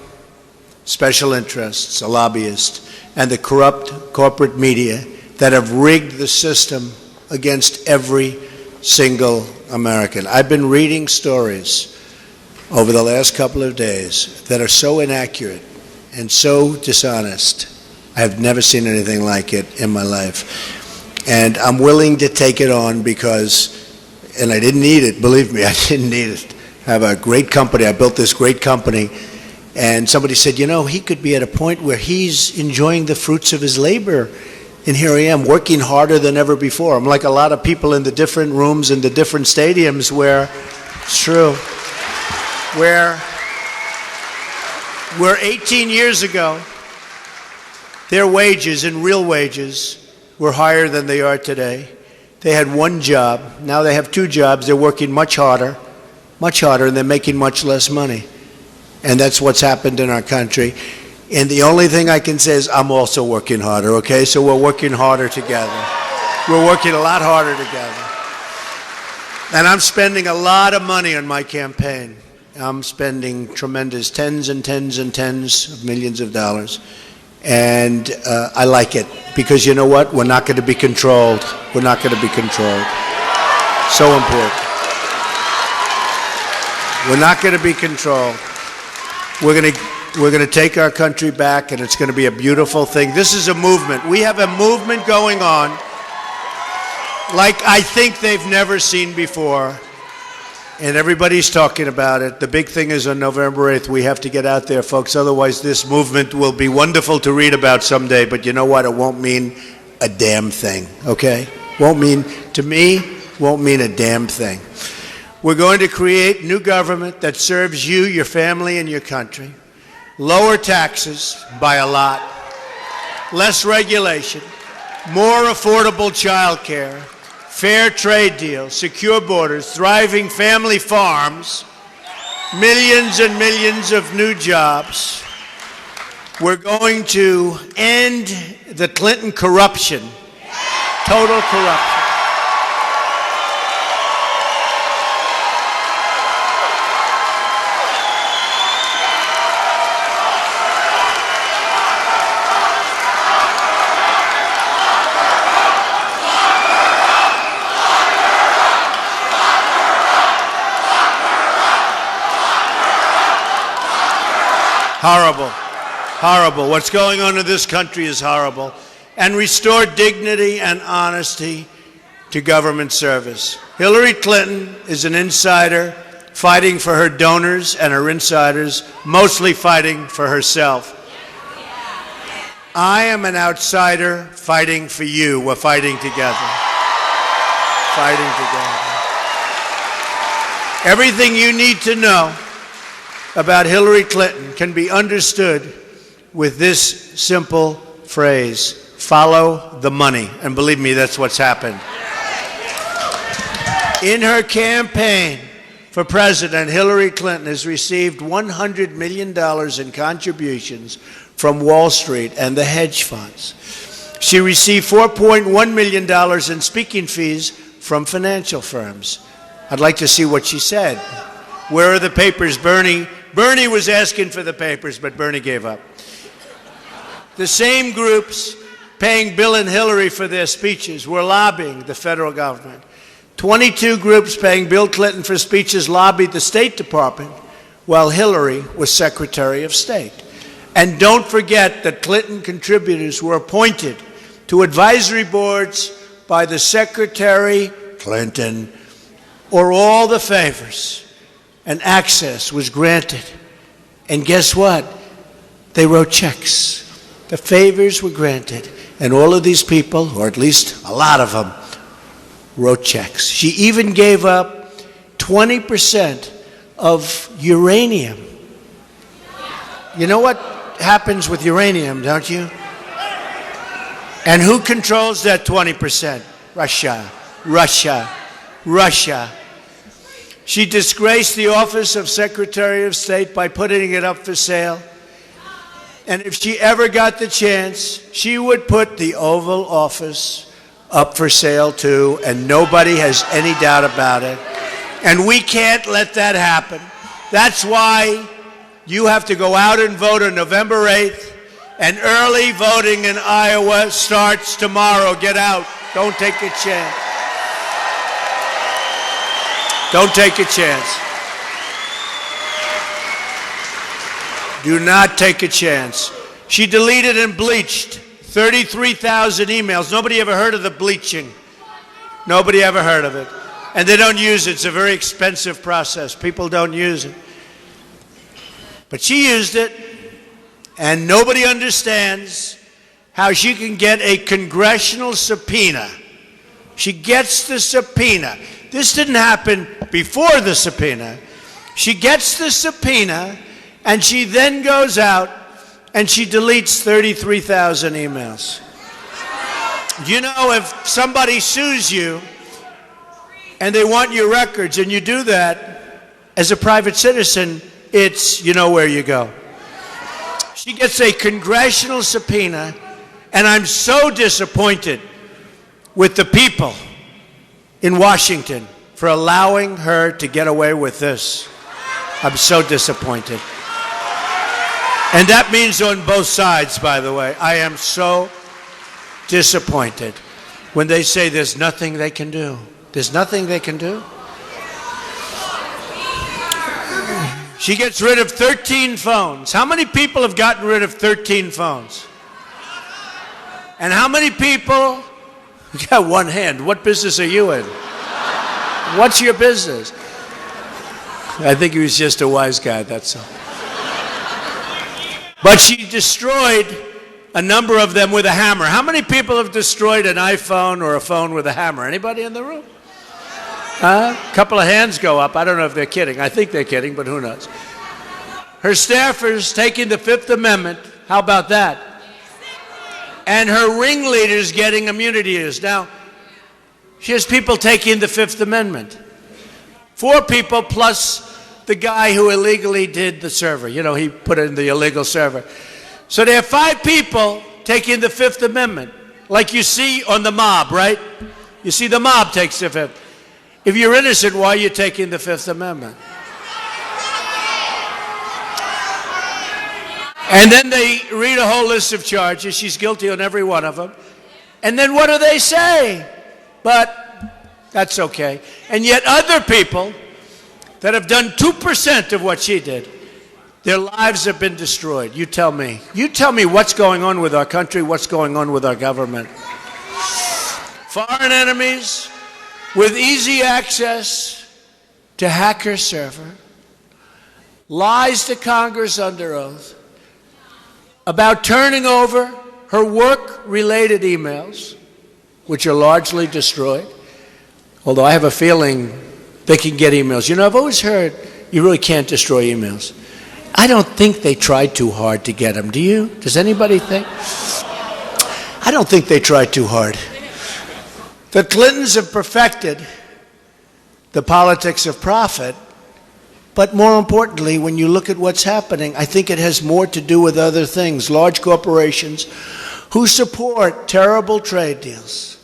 special interests, a lobbyist, and the corrupt corporate media that have rigged the system against every single American. I've been reading stories over the last couple of days that are so inaccurate and so dishonest. I have never seen anything like it in my life. And I'm willing to take it on because, and I didn't need it, believe me, I didn't need it. I have a great company, I built this great company, and somebody said, you know, he could be at a point where he's enjoying the fruits of his labor. And here I am, working harder than ever before. I'm like a lot of people in the different rooms in the different stadiums where, it's true, where 18 years ago, their wages and real wages were higher than they are today. They had one job. Now they have two jobs. They're working much harder, and they're making much less money. And that's what's happened in our country. And the only thing I can say is I'm also working harder, okay? So we're working harder together. We're working a lot harder together. And I'm spending a lot of money on my campaign. I'm spending tremendous tens and tens and tens of millions of dollars. And I like it because you know what? We're not going to be controlled. We're not going to be controlled. So important. We're not going to be controlled. We're going to take our country back, and it's going to be a beautiful thing. This is a movement. We have a movement going on like I think they've never seen before. And everybody's talking about it. The big thing is on November 8th, we have to get out there, folks. Otherwise, this movement will be wonderful to read about someday. But you know what? It won't mean a damn thing, okay? Won't mean, to me, won't mean a damn thing. We're going to create new government that serves you, your family, and your country. Lower taxes by a lot. Less regulation. More affordable child care. fair trade deal, secure borders, thriving family farms, millions and millions of new jobs. We're going to end the Clinton corruption, total corruption. Horrible. Horrible. What's going on in this country is horrible. And restore dignity and honesty to government service. Hillary Clinton is an insider fighting for her donors and her insiders, mostly fighting for herself. I am an outsider fighting for you. We're fighting together. Fighting together. Everything you need to know about Hillary Clinton can be understood with this simple phrase: follow the money. And believe me, that's what's happened. In her campaign for president, Hillary Clinton has received $100 million in contributions from Wall Street and the hedge funds. She received $4.1 million in speaking fees from financial firms. I'd like to see what she said. Where are the papers, Bernie? Bernie was asking for the papers, but Bernie gave up. The same groups paying Bill and Hillary for their speeches were lobbying the federal government. 22 groups paying Bill Clinton for speeches lobbied the State Department while Hillary was Secretary of State. And don't forget that Clinton contributors were appointed to advisory boards by the Secretary Clinton, or all the favors, and access was granted. And guess what? They wrote checks. The favors were granted, and all of these people, or at least a lot of them, wrote checks. She even gave up 20% of uranium. You know what happens with uranium, don't you? And who controls that 20%? Russia, Russia, Russia. She disgraced the office of Secretary of State by putting it up for sale. And if she ever got the chance, she would put the Oval Office up for sale too, and nobody has any doubt about it. And we can't let that happen. That's why you have to go out and vote on November 8th, and early voting in Iowa starts tomorrow. Get out. Don't take a chance. Don't take a chance. Do not take a chance. She deleted and bleached 33,000 emails. Nobody ever heard of the bleaching. Nobody ever heard of it. And they don't use it. It's a very expensive process. People don't use it. But she used it, and nobody understands how she can get a congressional subpoena. She gets the subpoena. This didn't happen before the subpoena. She gets the subpoena, and she then goes out and she deletes 33,000 emails. You know, if somebody sues you and they want your records and you do that, as a private citizen, it's, you know where you go. She gets a congressional subpoena, and I'm so disappointed with the people in Washington for allowing her to get away with this. I'm so disappointed. And that means on both sides, by the way. I am so disappointed when they say there's nothing they can do. There's nothing they can do. She gets rid of 13 phones. How many people have gotten rid of 13 phones? And how many people? You got one hand. What business are you in? What's your business? I think he was just a wise guy, that's all. But she destroyed a number of them with a hammer. How many people have destroyed an iPhone or a phone with a hammer? Anybody in the room? A couple of hands go up. I don't know if they're kidding. I think they're kidding, but who knows? Her staffers taking the Fifth Amendment. How about that? And her ringleaders getting immunity. Now, She has people taking the Fifth Amendment. 4 people plus the guy who illegally did the server. You know, he put it in the illegal server. So they have 5 people taking the Fifth Amendment, like you see on the mob, right? You see the mob takes the Fifth. If you're innocent, why are you taking the Fifth Amendment? And then they read a whole list of charges. She's guilty on every one of them. And then what do they say? But that's okay. And yet other people that have done 2% of what she did, their lives have been destroyed. You tell me. You tell me what's going on with our country, what's going on with our government. Foreign enemies with easy access to hack her server, lies to Congress under oath about turning over her work-related emails, which are largely destroyed, although I have a feeling they can get emails. You know, I've always heard you really can't destroy emails. I don't think they tried too hard to get them. Do you? Does anybody think? I don't think they tried too hard. The Clintons have perfected the politics of profit, but more importantly, when you look at what's happening, I think it has more to do with other things. Large corporations who support terrible trade deals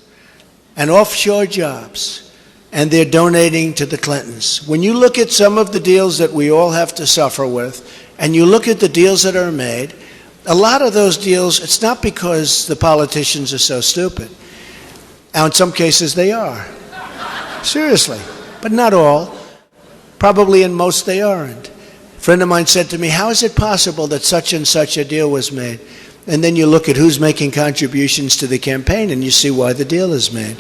and offshore jobs, and they're donating to the Clintons. When you look at some of the deals that we all have to suffer with, and you look at the deals that are made, a lot of those deals, it's not because the politicians are so stupid. Now, in some cases, they are. Seriously. But not all. Probably in most they aren't. A friend of mine said to me, how is it possible that such and such a deal was made? And then you look at who's making contributions to the campaign and you see why the deal is made.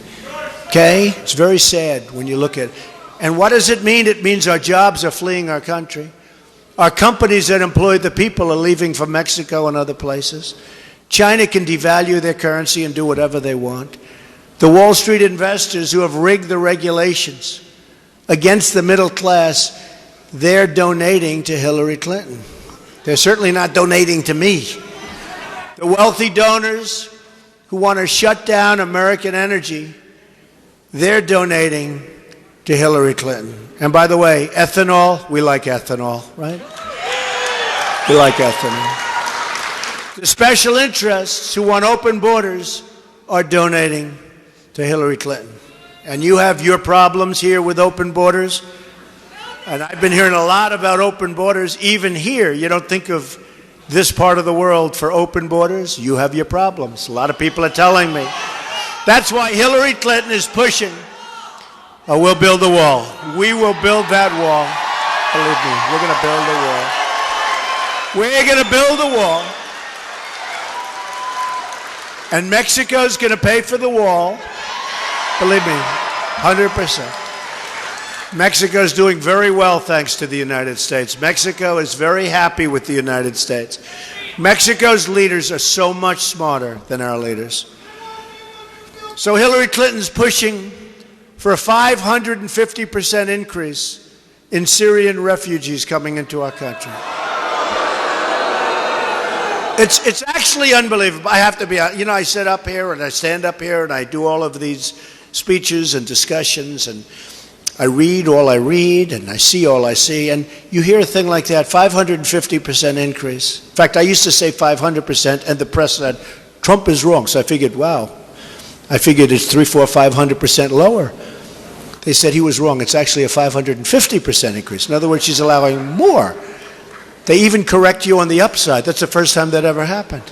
Okay? It's very sad when you look at it. And what does it mean? It means our jobs are fleeing our country. Our companies that employ the people are leaving for Mexico and other places. China can devalue their currency and do whatever they want. The Wall Street investors who have rigged the regulations against the middle class, they're donating to Hillary Clinton. They're certainly not donating to me. The wealthy donors who want to shut down American energy, they're donating to Hillary Clinton. And by the way, ethanol, we like ethanol, right? We like ethanol. The special interests who want open borders are donating to Hillary Clinton. And you have your problems here with open borders. And I've been hearing a lot about open borders. Even here, you don't think of this part of the world for open borders. You have your problems. A lot of people are telling me. That's why Hillary Clinton is pushing. Oh, we'll build a wall. We will build that wall. Believe me, we're going to build a wall. We're going to build a wall. And Mexico's going to pay for the wall. Believe me, 100%. Mexico's doing very well thanks to the United States. Mexico is very happy with the United States. Mexico's leaders are so much smarter than our leaders. So Hillary Clinton's pushing for a 550% increase in Syrian refugees coming into our country. It's actually unbelievable. I have to be, you know, I sit up here and I stand up here and I do all of these speeches and discussions and I read all I read and I see all I see, and you hear a thing like that, 550% increase. In fact, I used to say 500% and the press said, Trump is wrong. So I figured, wow, I figured it's 300, 400, 500% lower. They said he was wrong. It's actually a 550% increase. In other words, she's allowing more. They even correct you on the upside. That's the first time that ever happened.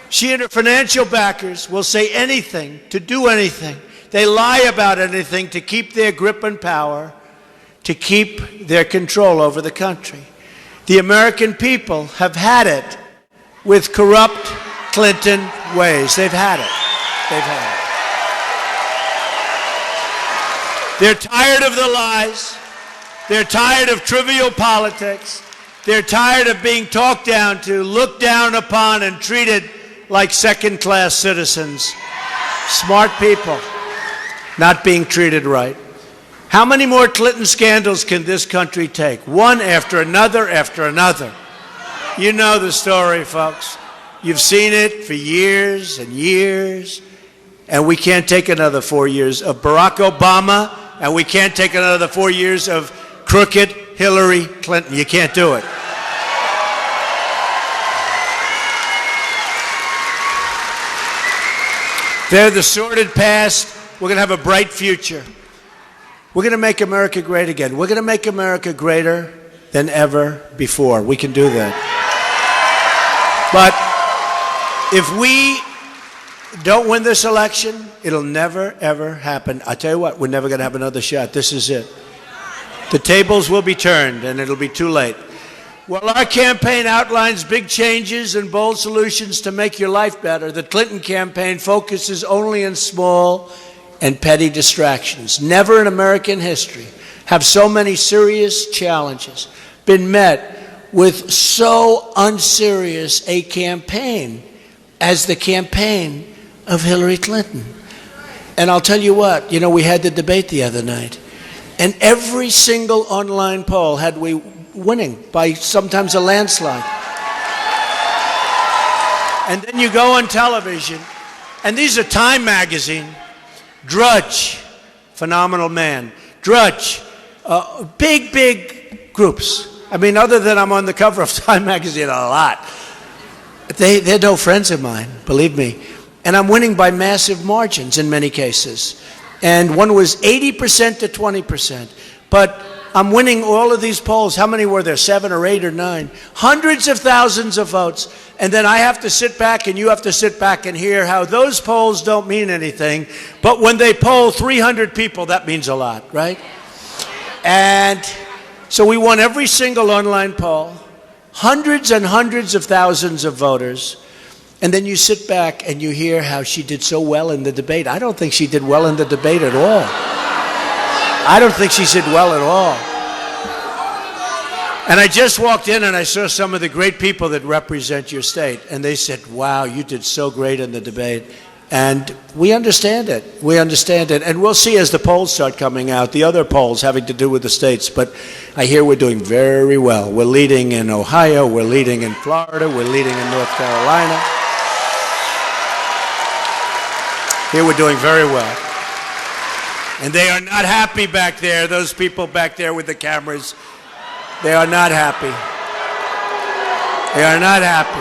She and her financial backers will say anything to do anything. They lie about anything to keep their grip and power, to keep their control over the country. The American people have had it with corrupt Clinton ways. They've had it. They've had it. They're tired of the lies. They're tired of trivial politics. They're tired of being talked down to, looked down upon, and treated like second-class citizens. Smart people not being treated right. How many more Clinton scandals can this country take? One after another after another. You know the story, folks. You've seen it for years and years. and we can't take another 4 years of Barack Obama, and we can't take another 4 years of crooked Hillary Clinton. You can't do it. They're the sordid past. We're going to have a bright future. We're going to make America great again. We're going to make America greater than ever before. We can do that. But if we don't win this election, it'll never, ever happen. I tell you what, we're never going to have another shot. This is it. The tables will be turned, and it'll be too late. Well, our campaign outlines big changes and bold solutions to make your life better. The Clinton campaign focuses only on small and petty distractions. Never in American history have so many serious challenges been met with so unserious a campaign as the campaign of Hillary Clinton. And I'll tell you what, we had the debate the other night, and every single online poll had we winning by sometimes a landslide. And then you go on television, and these are Time magazine, Drudge, phenomenal man, Drudge, big groups. I mean, other than I'm on the cover of Time magazine a lot, they're no friends of mine, believe me. And I'm winning by massive margins in many cases. And one was 80% to 20%. But I'm winning all of these polls. How many were there? 7 or 8 or 9? Hundreds of thousands of votes. And then I have to sit back and you have to sit back and hear how those polls don't mean anything. But when they poll 300 people, that means a lot, right? And so we won every single online poll. Hundreds and hundreds of thousands of voters. And then you sit back and you hear how she did so well in the debate. I don't think she did well in the debate at all. I don't think she did well at all. And I just walked in and I saw some of the great people that represent your state. And they said, wow, you did so great in the debate. And we understand it. We understand it. And we'll see as the polls start coming out, the other polls having to do with the states. But I hear we're doing very well. We're leading in Ohio. We're leading in Florida. We're leading in North Carolina. Here we're doing very well. And they are not happy back there, those people back there with the cameras. They are not happy. They are not happy.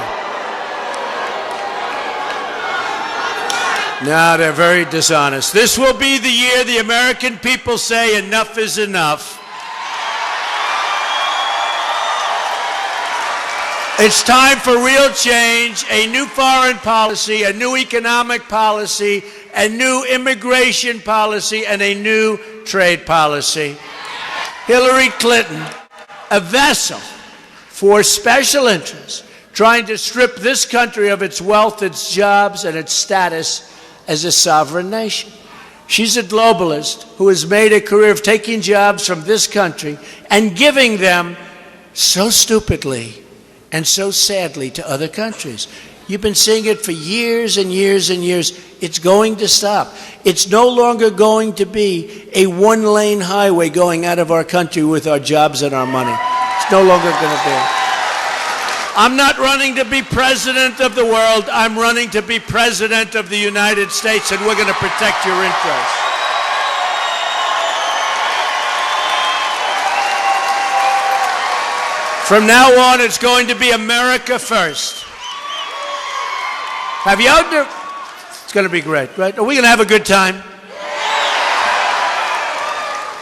No, they're very dishonest. This will be the year the American people say enough is enough. It's time for real change, a new foreign policy, a new economic policy, a new immigration policy, and a new trade policy. Hillary Clinton, a vessel for special interests, trying to strip this country of its wealth, its jobs, and its status as a sovereign nation. She's a globalist who has made a career of taking jobs from this country and giving them so stupidly and so sadly to other countries. You've been seeing it for years and years and years. It's going to stop. It's no longer going to be a one-lane highway going out of our country with our jobs and our money. It's no longer going to be. I'm not running to be president of the world. I'm running to be president of the United States, and we're going to protect your interests. From now on, it's going to be America first. Have you out there? It's going to be great, right? Are we going to have a good time?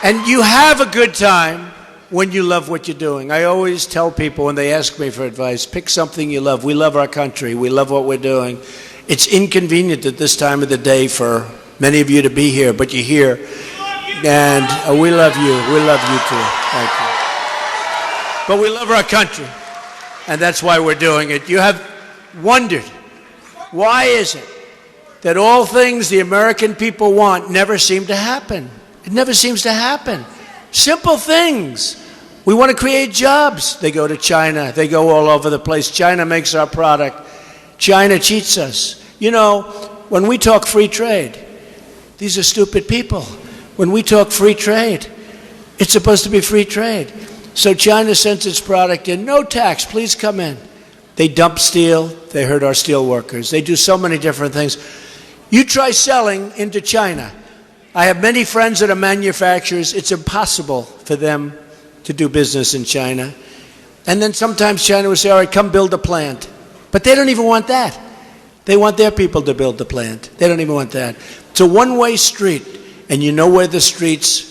And you have a good time when you love what you're doing. I always tell people when they ask me for advice, pick something you love. We love our country. We love what we're doing. It's inconvenient at this time of the day for many of you to be here, but you're here. And we love you. We love you too. Thank you. But we love our country, and that's why we're doing it. You have wondered, why is it that all things the American people want never seem to happen? It never seems to happen. Simple things. We want to create jobs. They go to China. They go all over the place. China makes our product. China cheats us. You know, when we talk free trade, these are stupid people. When we talk free trade, it's supposed to be free trade. So China sends its product in, no tax, please come in. They dump steel, they hurt our steel workers. They do so many different things. You try selling into China. I have many friends that are manufacturers. It's impossible for them to do business in China. And then sometimes China will say, all right, come build a plant. But they don't even want that. They want their people to build the plant. They don't even want that. It's a one-way street, and you know where the street's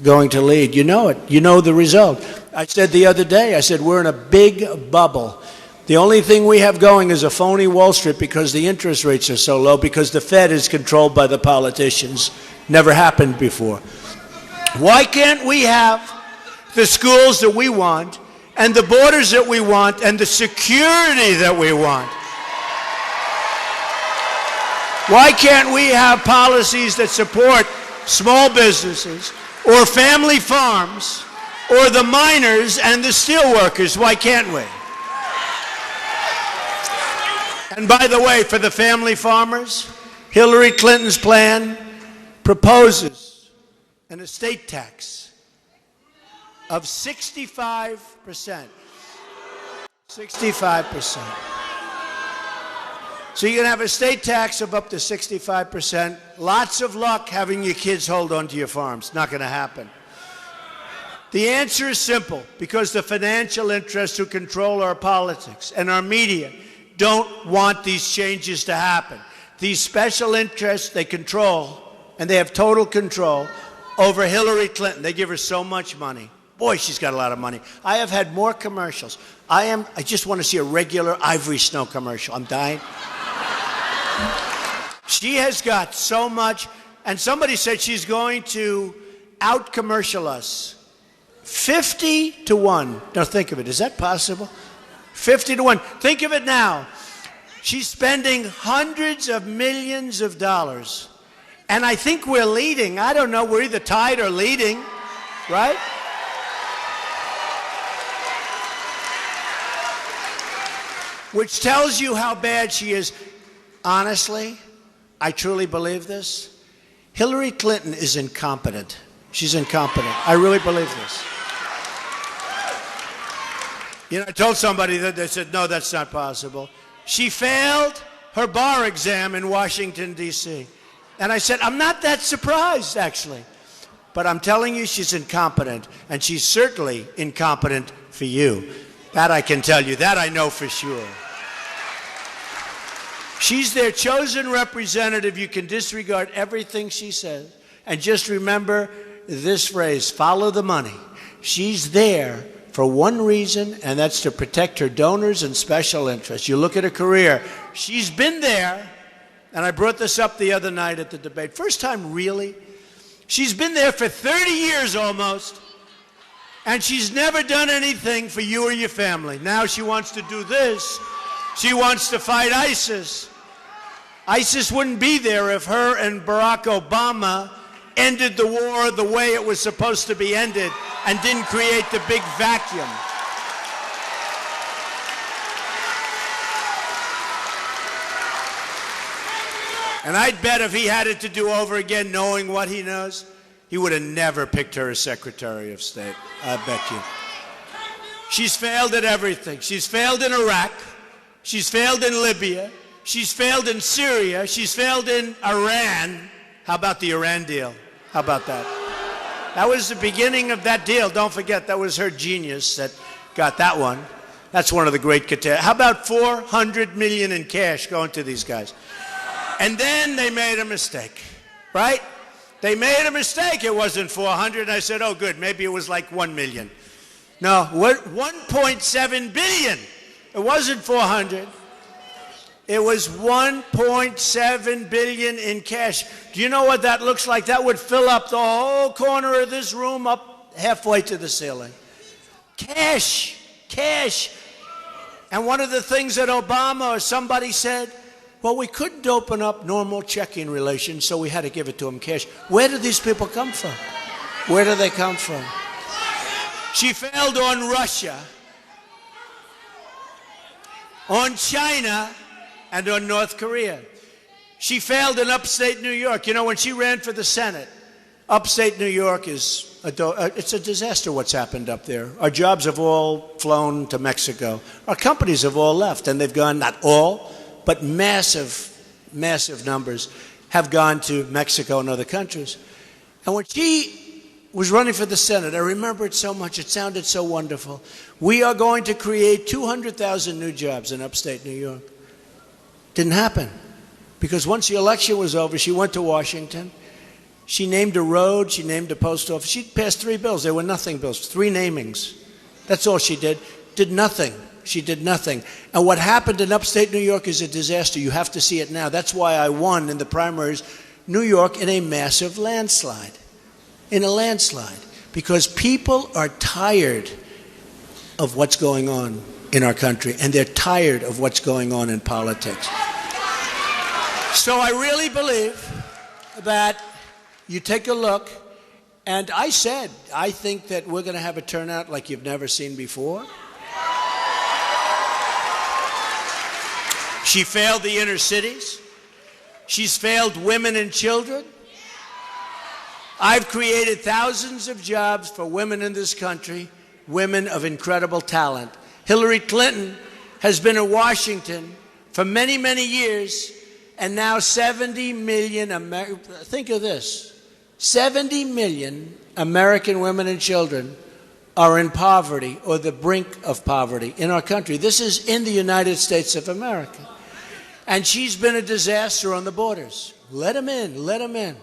going to lead. You know it. You know the result. I said the other day, I said, we're in a big bubble. The only thing we have going is a phony Wall Street because the interest rates are so low, because the Fed is controlled by the politicians. Never happened before. Why can't we have the schools that we want, and the borders that we want, and the security that we want? Why can't we have policies that support small businesses or family farms or the miners and the steel workers? Why can't we? And by the way, for the family farmers, Hillary Clinton's plan proposes an estate tax of 65%. 65%. So you can have a state tax of up to 65%. Lots of luck having your kids hold on to your farms. Not going to happen. The answer is simple, because the financial interests who control our politics and our media don't want these changes to happen. These special interests, they control, and they have total control over Hillary Clinton. They give her so much money. Boy, she's got a lot of money. I have had more commercials. I just want to see a regular Ivory Snow commercial. I'm dying. She has got so much, and somebody said she's going to out-commercial us. 50 to 1. Now think of it. Is that possible? 50 to 1. Think of it now. She's spending hundreds of millions of dollars. And I think we're leading. I don't know. We're either tied or leading, right? Which tells you how bad she is. Honestly, I truly believe this. Hillary Clinton is incompetent. She's incompetent. I really believe this. You know, I told somebody that, they said, no, that's not possible. She failed her bar exam in Washington, D.C. And I said, I'm not that surprised, actually. But I'm telling you, she's incompetent. And she's certainly incompetent for you. That I can tell you. That I know for sure. She's their chosen representative. You can disregard everything she says. And just remember this phrase, follow the money. She's there for one reason, and that's to protect her donors and special interests. You look at her career. She's been there, and I brought this up the other night at the debate. First time, really. She's been there for 30 years almost, and she's never done anything for you or your family. Now she wants to do this. She wants to fight ISIS. ISIS wouldn't be there if her and Barack Obama ended the war the way it was supposed to be ended and didn't create the big vacuum. And I'd bet if he had it to do over again, knowing what he knows, he would have never picked her as Secretary of State. I bet you. She's failed at everything. She's failed in Iraq. She's failed in Libya. She's failed in Syria. She's failed in Iran. How about the Iran deal? How about that? That was the beginning of that deal. Don't forget, that was her genius that got that one. That's one of the great catastrophes. How about $400 million in cash going to these guys? And then they made a mistake, right? They made a mistake. It wasn't 400. And I said, oh, good. Maybe it was like 1 million. No, 1.7 billion. It wasn't 400. It was 1.7 billion in cash. Do you know what that looks like? That would fill up the whole corner of this room up halfway to the ceiling. Cash, cash. And one of the things that Obama or somebody said, well, we couldn't open up normal checking relations, so we had to give it to them cash. Where do these people come from? Where do they come from? She failed on Russia, on China, and on North Korea. She failed in upstate New York. You know, when she ran for the Senate, upstate New York is it's a disaster what's happened up there. Our jobs have all flown to Mexico. Our companies have all left, and they've gone, not all, but massive massive numbers, have gone to Mexico and other countries. And when she was running for the Senate, I remember it so much. It sounded so wonderful. We are going to create 200,000 new jobs in upstate New York. Didn't happen. Because once the election was over, she went to Washington. She named a road. She named a post office. She passed 3 bills. They were nothing bills. 3 namings. That's all she did. Did nothing. She did nothing. And what happened in upstate New York is a disaster. You have to see it now. That's why I won in the primaries, New York, in a massive landslide. In a landslide. Because people are tired of what's going on in our country, and they're tired of what's going on in politics. So I really believe that you take a look, and I said, I think that we're going to have a turnout like you've never seen before. She failed the inner cities. She's failed women and children. I've created thousands of jobs for women in this country, women of incredible talent. Hillary Clinton has been in Washington for many, many years, and now 70 million, think of this, 70 million American women and children are in poverty or the brink of poverty in our country. This is in the United States of America. And she's been a disaster on the borders. Let them in, let them in.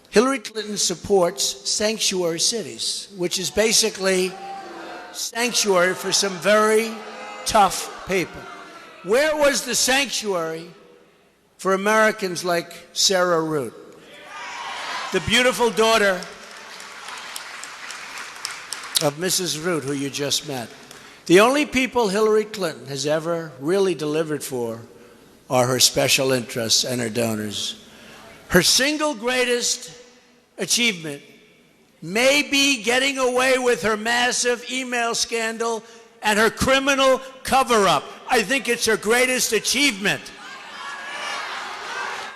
Hillary Clinton supports sanctuary cities, which is basically sanctuary for some very tough people. Where was the sanctuary for Americans like Sarah Root, the beautiful daughter of Mrs. Root, who you just met? The only people Hillary Clinton has ever really delivered for are her special interests and her donors. Her single greatest achievement may be getting away with her massive email scandal and her criminal cover-up. I think it's her greatest achievement.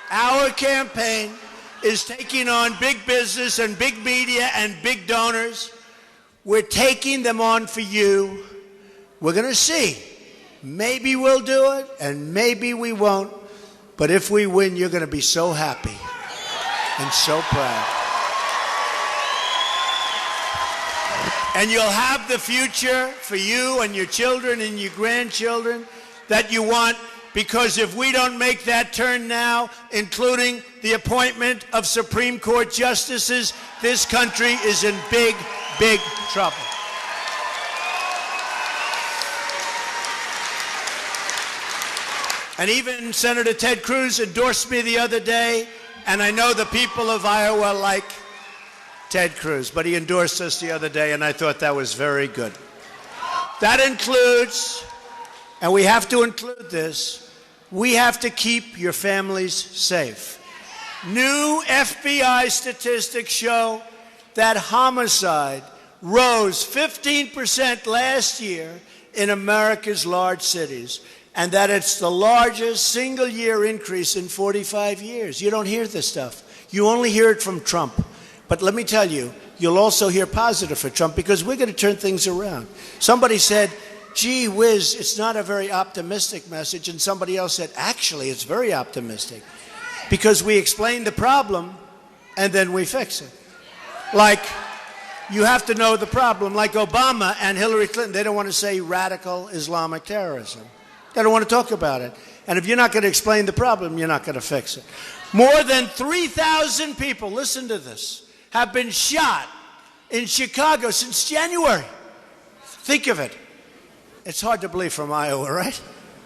Our campaign is taking on big business and big media and big donors. We're taking them on for you. We're going to see. Maybe we'll do it, and maybe we won't. But if we win, you're going to be so happy and so proud. And you'll have the future for you and your children and your grandchildren that you want, because if we don't make that turn now, including the appointment of Supreme Court justices, this country is in big, big trouble. And even Senator Ted Cruz endorsed me the other day, and I know the people of Iowa like Ted Cruz, but he endorsed us the other day, and I thought that was very good. That includes, and we have to include this, we have to keep your families safe. New FBI statistics show that homicide rose 15% last year in America's large cities, and that it's the largest single-year increase in 45 years. You don't hear this stuff. You only hear it from Trump. But let me tell you, you'll also hear positive for Trump, because we're going to turn things around. Somebody said, gee whiz, it's not a very optimistic message. And somebody else said, actually, it's very optimistic, because we explain the problem and then we fix it. Like, you have to know the problem. Like Obama and Hillary Clinton, they don't want to say radical Islamic terrorism. They don't want to talk about it. And if you're not going to explain the problem, you're not going to fix it. More than 3,000 people, listen to this, have been shot in Chicago since January. Think of it. It's hard to believe from Iowa, right?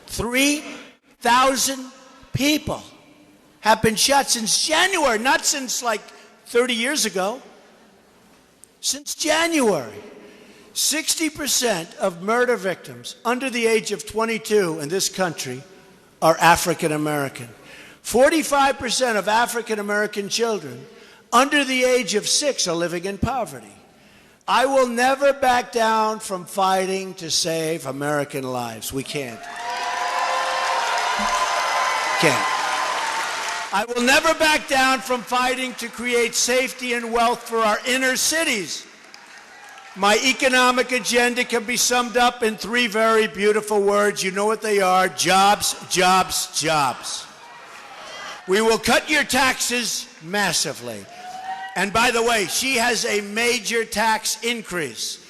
3,000 people have been shot since January, not since like 30 years ago. Since January. 60% of murder victims under the age of 22 in this country are African American. 45% of African American children under the age of 6 are living in poverty. I will never back down from fighting to save American lives. We can't. Can't. I will never back down from fighting to create safety and wealth for our inner cities. My economic agenda can be summed up in 3 very beautiful words. You know what they are: jobs, jobs, jobs. We will cut your taxes massively. And by the way, she has a major tax increase.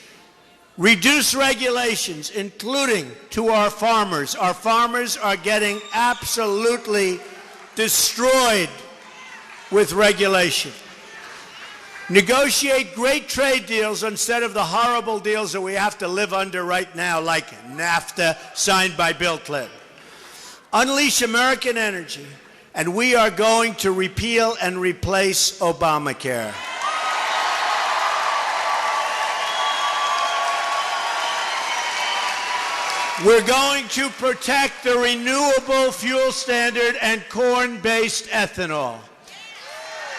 Reduce regulations, including to our farmers. Our farmers are getting absolutely destroyed with regulation. Negotiate great trade deals instead of the horrible deals that we have to live under right now, like NAFTA, signed by Bill Clinton. Unleash American energy, and we are going to repeal and replace Obamacare. We're going to protect the renewable fuel standard and corn-based ethanol.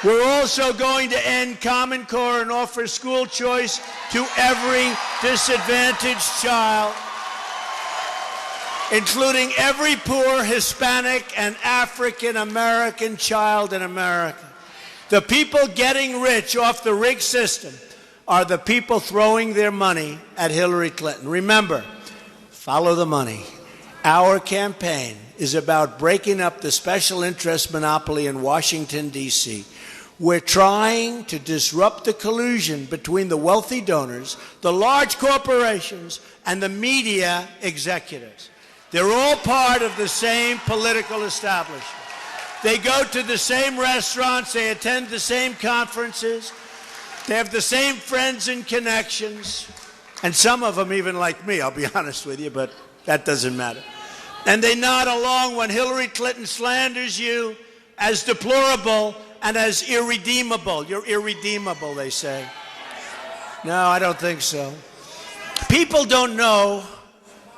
We're also going to end Common Core and offer school choice to every disadvantaged child, including every poor Hispanic and African American child in America. The people getting rich off the rigged system are the people throwing their money at Hillary Clinton. Remember, follow the money. Our campaign is about breaking up the special interest monopoly in Washington, D.C. We're trying to disrupt the collusion between the wealthy donors, the large corporations, and the media executives. They're all part of the same political establishment. They go to the same restaurants, they attend the same conferences, they have the same friends and connections, and some of them even like me, I'll be honest with you, but that doesn't matter. And they nod along when Hillary Clinton slanders you as deplorable and as irredeemable. You're irredeemable, they say. No, I don't think so. People don't know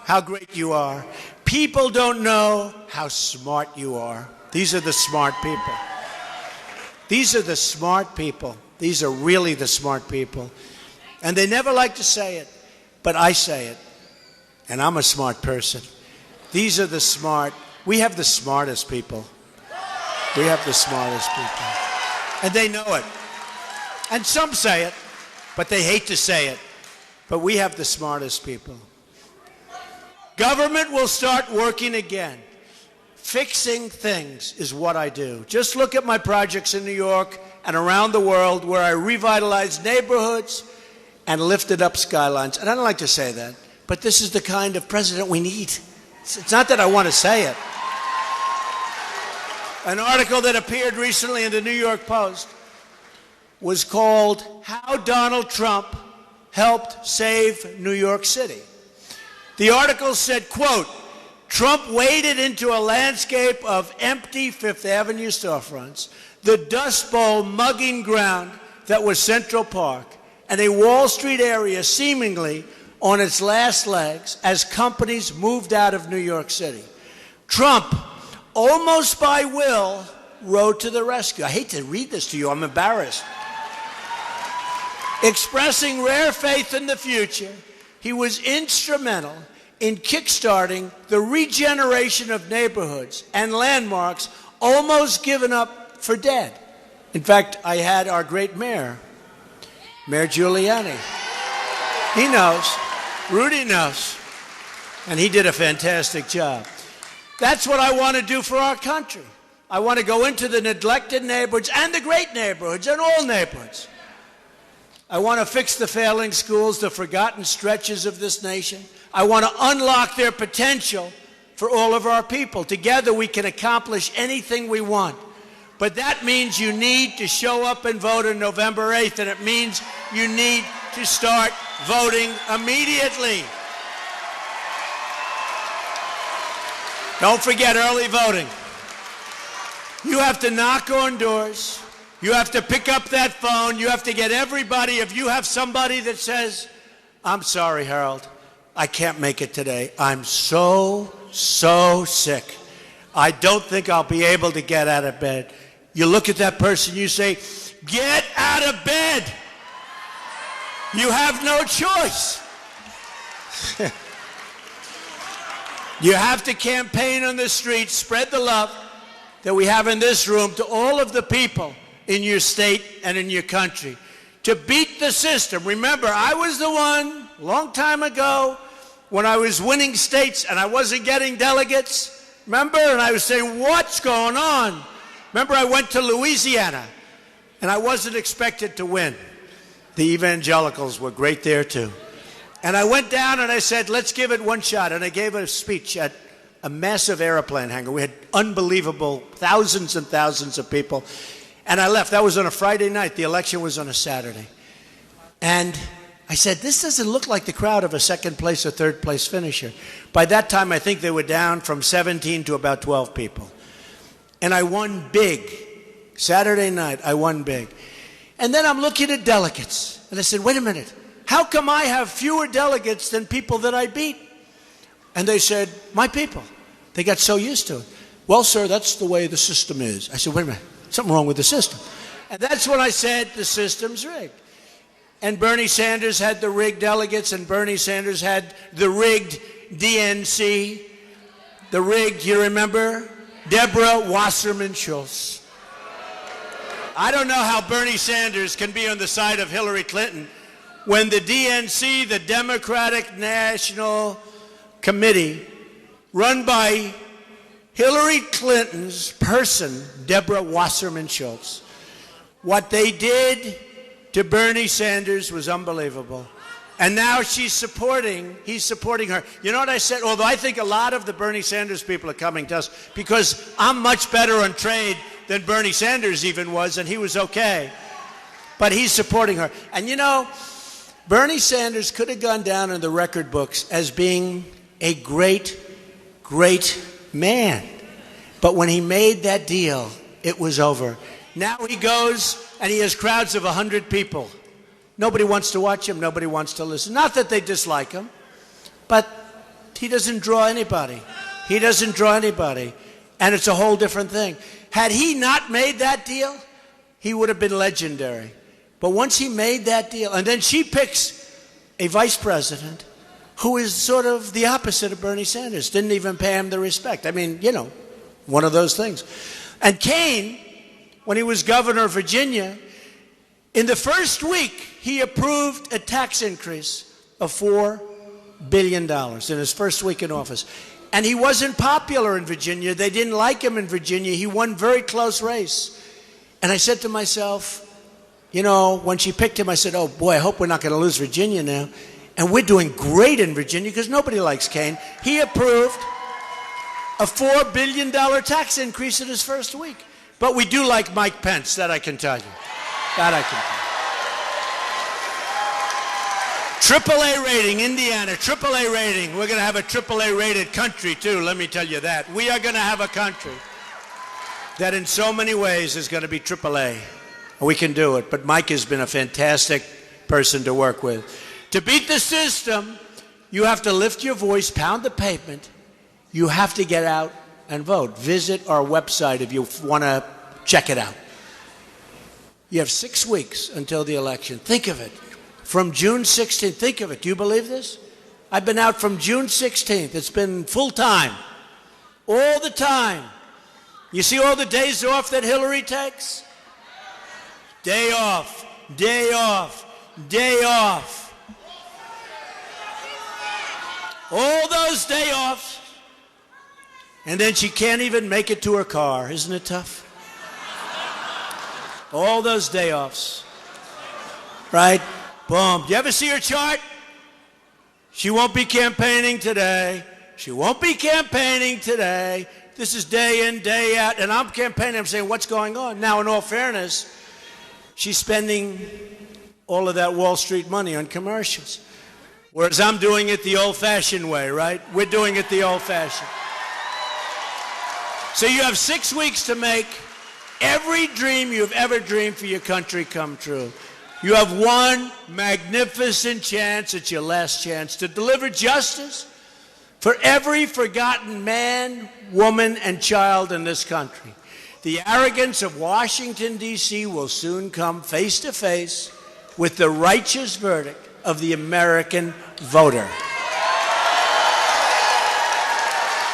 how great you are. People don't know how smart you are. These are the smart people. These are the smart people. These are really the smart people. And they never like to say it, but I say it. And I'm a smart person. These are the smart. We have the smartest people. We have the smartest people. And they know it. And some say it, but they hate to say it. But we have the smartest people. Government will start working again. Fixing things is what I do. Just look at my projects in New York and around the world where I revitalized neighborhoods and lifted up skylines. And I don't like to say that, but this is the kind of president we need. It's not that I want to say it. An article that appeared recently in the New York Post was called How Donald Trump Helped Save New York City. The article said, quote, Trump waded into a landscape of empty Fifth Avenue storefronts, the Dust Bowl mugging ground that was Central Park, and a Wall Street area seemingly on its last legs as companies moved out of New York City. Trump, almost by will, rode to the rescue. I hate to read this to you, I'm embarrassed. Expressing rare faith in the future, he was instrumental in kickstarting the regeneration of neighborhoods and landmarks almost given up for dead. In fact, I had our great mayor, Mayor Giuliani. He knows. Rudy knows. And he did a fantastic job. That's what I want to do for our country. I want to go into the neglected neighborhoods and the great neighborhoods and all neighborhoods. I want to fix the failing schools, the forgotten stretches of this nation. I want to unlock their potential for all of our people. Together we can accomplish anything we want. But that means you need to show up and vote on November 8th, and it means you need to start voting immediately. Don't forget early voting. You have to knock on doors. You have to pick up that phone. You have to get everybody. If you have somebody that says, I'm sorry, Harold, I can't make it today. I'm so sick. I don't think I'll be able to get out of bed. You look at that person, you say, get out of bed. You have no choice. You have to campaign on the streets, spread the love that we have in this room to all of the people in your state and in your country to beat the system. Remember, I was the one a long time ago when I was winning states and I wasn't getting delegates. Remember? And I was saying, what's going on? Remember, I went to Louisiana, and I wasn't expected to win. The evangelicals were great there, too. And I went down and I said, let's give it one shot. And I gave a speech at a massive airplane hangar. We had unbelievable thousands and thousands of people. And I left. That was on a Friday night. The election was on a Saturday. And I said, this doesn't look like the crowd of a second place or third place finisher. By that time, I think they were down from 17 to about 12 people. And I won big. Saturday night, I won big. And then I'm looking at delegates. And I said, wait a minute. How come I have fewer delegates than people that I beat? And they said, my people. They got so used to it. Well, sir, that's the way the system is. I said, wait a minute. Something wrong with the system. And that's when I said the system's rigged. And Bernie Sanders had the rigged delegates, and Bernie Sanders had the rigged DNC. The rigged, you remember? Deborah Wasserman Schultz. I don't know how Bernie Sanders can be on the side of Hillary Clinton when the DNC, the Democratic National Committee, run by Hillary Clinton's person, Deborah Wasserman Schultz. What they did to Bernie Sanders was unbelievable. And now he's supporting her. You know what I said? Although I think a lot of the Bernie Sanders people are coming to us because I'm much better on trade than Bernie Sanders even was, and he was okay. But he's supporting her. And you know, Bernie Sanders could have gone down in the record books as being a great, great man. But when he made that deal, it was over. Now he goes and he has crowds of 100 people. Nobody wants to watch him. Nobody wants to listen. Not that they dislike him, but he doesn't draw anybody. He doesn't draw anybody. And it's a whole different thing. Had he not made that deal, he would have been legendary. But once he made that deal, and then she picks a vice president who is sort of the opposite of Bernie Sanders, didn't even pay him the respect. I mean, you know, one of those things. And Kaine, when he was governor of Virginia, in the first week, he approved a tax increase of $4 billion in his first week in office. And he wasn't popular in Virginia. They didn't like him in Virginia. He won a very close race. And I said to myself, you know, when she picked him, I said, oh boy, I hope we're not going to lose Virginia now. And we're doing great in Virginia because nobody likes Kaine. He approved a $4 billion tax increase in his first week. But we do like Mike Pence, that I can tell you. That I can tell you. AAA rating, Indiana, AAA rating. We're going to have a AAA rated country too, let me tell you that. We are going to have a country that in so many ways is going to be AAA. We can do it, but Mike has been a fantastic person to work with. To beat the system, you have to lift your voice, pound the pavement. You have to get out and vote. Visit our website if you want to check it out. You have 6 weeks until the election. Think of it. From June 16th, think of it. Do you believe this? I've been out from June 16th. It's been full time. All the time. You see all the days off that Hillary takes? Day off, day off, day off. All those day offs. And then she can't even make it to her car. Isn't it tough? All those day offs. Right? Boom. Do you ever see her chart? She won't be campaigning today. She won't be campaigning today. This is day in, day out. And I'm campaigning. I'm saying, what's going on? Now, in all fairness, she's spending all of that Wall Street money on commercials. Whereas I'm doing it the old-fashioned way, right? We're doing it the old-fashioned. So you have 6 weeks to make every dream you've ever dreamed for your country come true. You have one magnificent chance. It's your last chance to deliver justice for every forgotten man, woman, and child in this country. The arrogance of Washington, D.C. will soon come face to face with the righteous verdict of the American voter.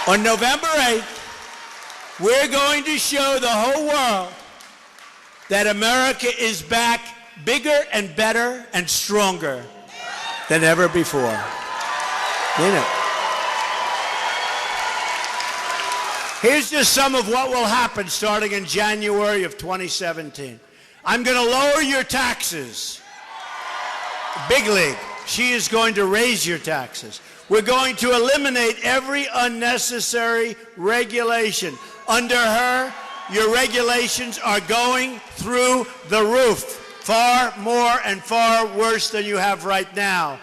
On November 8th, we're going to show the whole world that America is back bigger and better and stronger than ever before. You know. Here's just some of what will happen starting in January of 2017. I'm going to lower your taxes. Big league. She is going to raise your taxes. We're going to eliminate every unnecessary regulation. Under her, your regulations are going through the roof, far more and far worse than you have right now.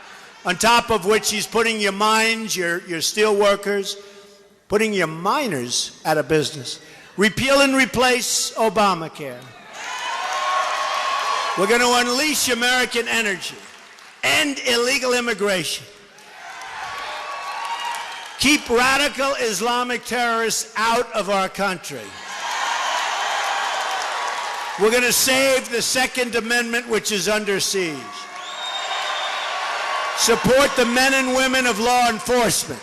On top of which, she's putting your mines, your steel workers, putting your miners out of business. Repeal and replace Obamacare. We're going to unleash American energy. End illegal immigration. Keep radical Islamic terrorists out of our country. We're going to save the Second Amendment, which is under siege. Support the men and women of law enforcement.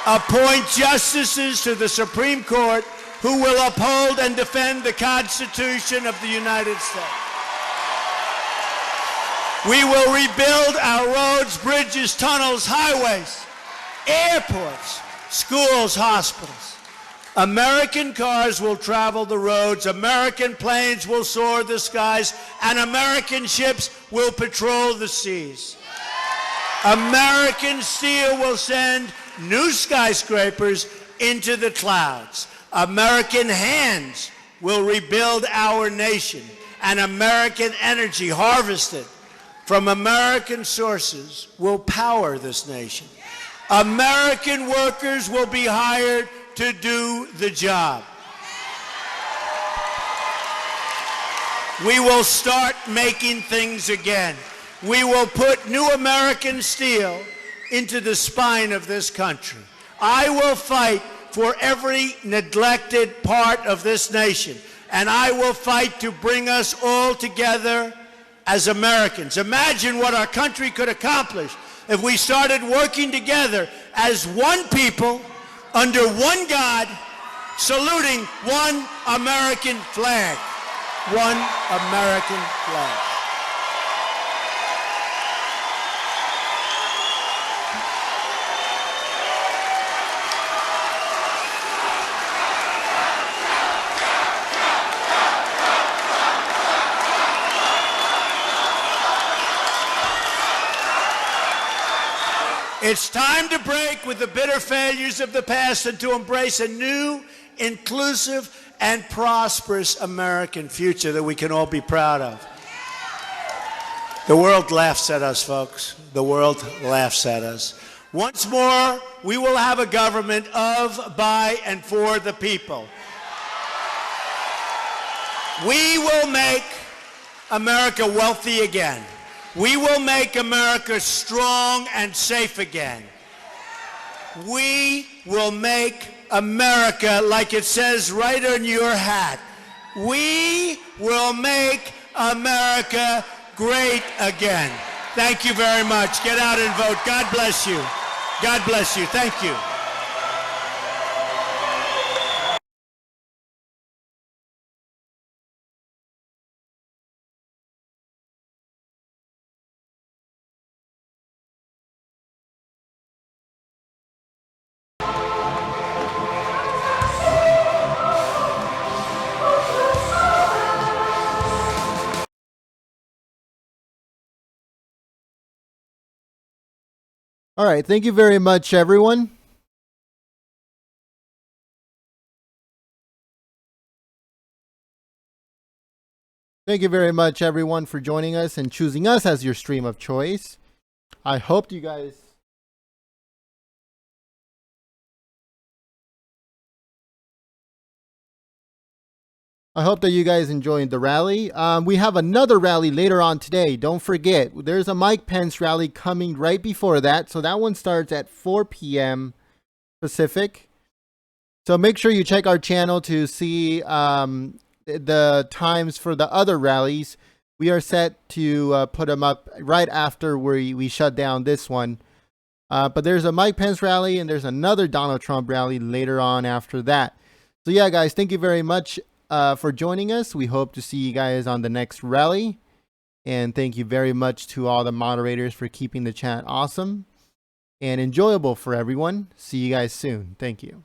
Appoint justices to the Supreme Court who will uphold and defend the Constitution of the United States. We will rebuild our roads, bridges, tunnels, highways, airports, schools, hospitals. American cars will travel the roads, American planes will soar the skies, and American ships will patrol the seas. American steel will send new skyscrapers into the clouds. American hands will rebuild our nation, and American energy harvested from American sources will power this nation. American workers will be hired to do the job. We will start making things again. We will put new American steel into the spine of this country. I will fight for every neglected part of this nation, and I will fight to bring us all together as Americans. Imagine what our country could accomplish if we started working together as one people, under one God, saluting one American flag. One American flag. It's time to break with the bitter failures of the past and to embrace a new, inclusive, and prosperous American future that we can all be proud of. The world laughs at us, folks. The world laughs at us. Once more, we will have a government of, by, and for the people. We will make America wealthy again. We will make America strong and safe again. We will make America, like it says right on your hat, we will make America great again. Thank you very much. Get out and vote. God bless you. God bless you. Thank you. All right. Thank you very much, everyone. Thank you very much, everyone, for joining us and choosing us as your stream of choice. I hope you guys... I hope that you guys enjoyed the rally. We have another rally later on today. Don't forget, there's a Mike Pence rally coming right before that. So that one starts at 4 p.m. Pacific. So make sure you check our channel to see the times for the other rallies. We are set to put them up right after we shut down this one. But there's a Mike Pence rally and there's another Donald Trump rally later on after that. So yeah, guys, thank you very much for joining us. We hope to see you guys on the next rally. And thank you very much to all the moderators for keeping the chat awesome and enjoyable for everyone. See you guys soon. Thank you.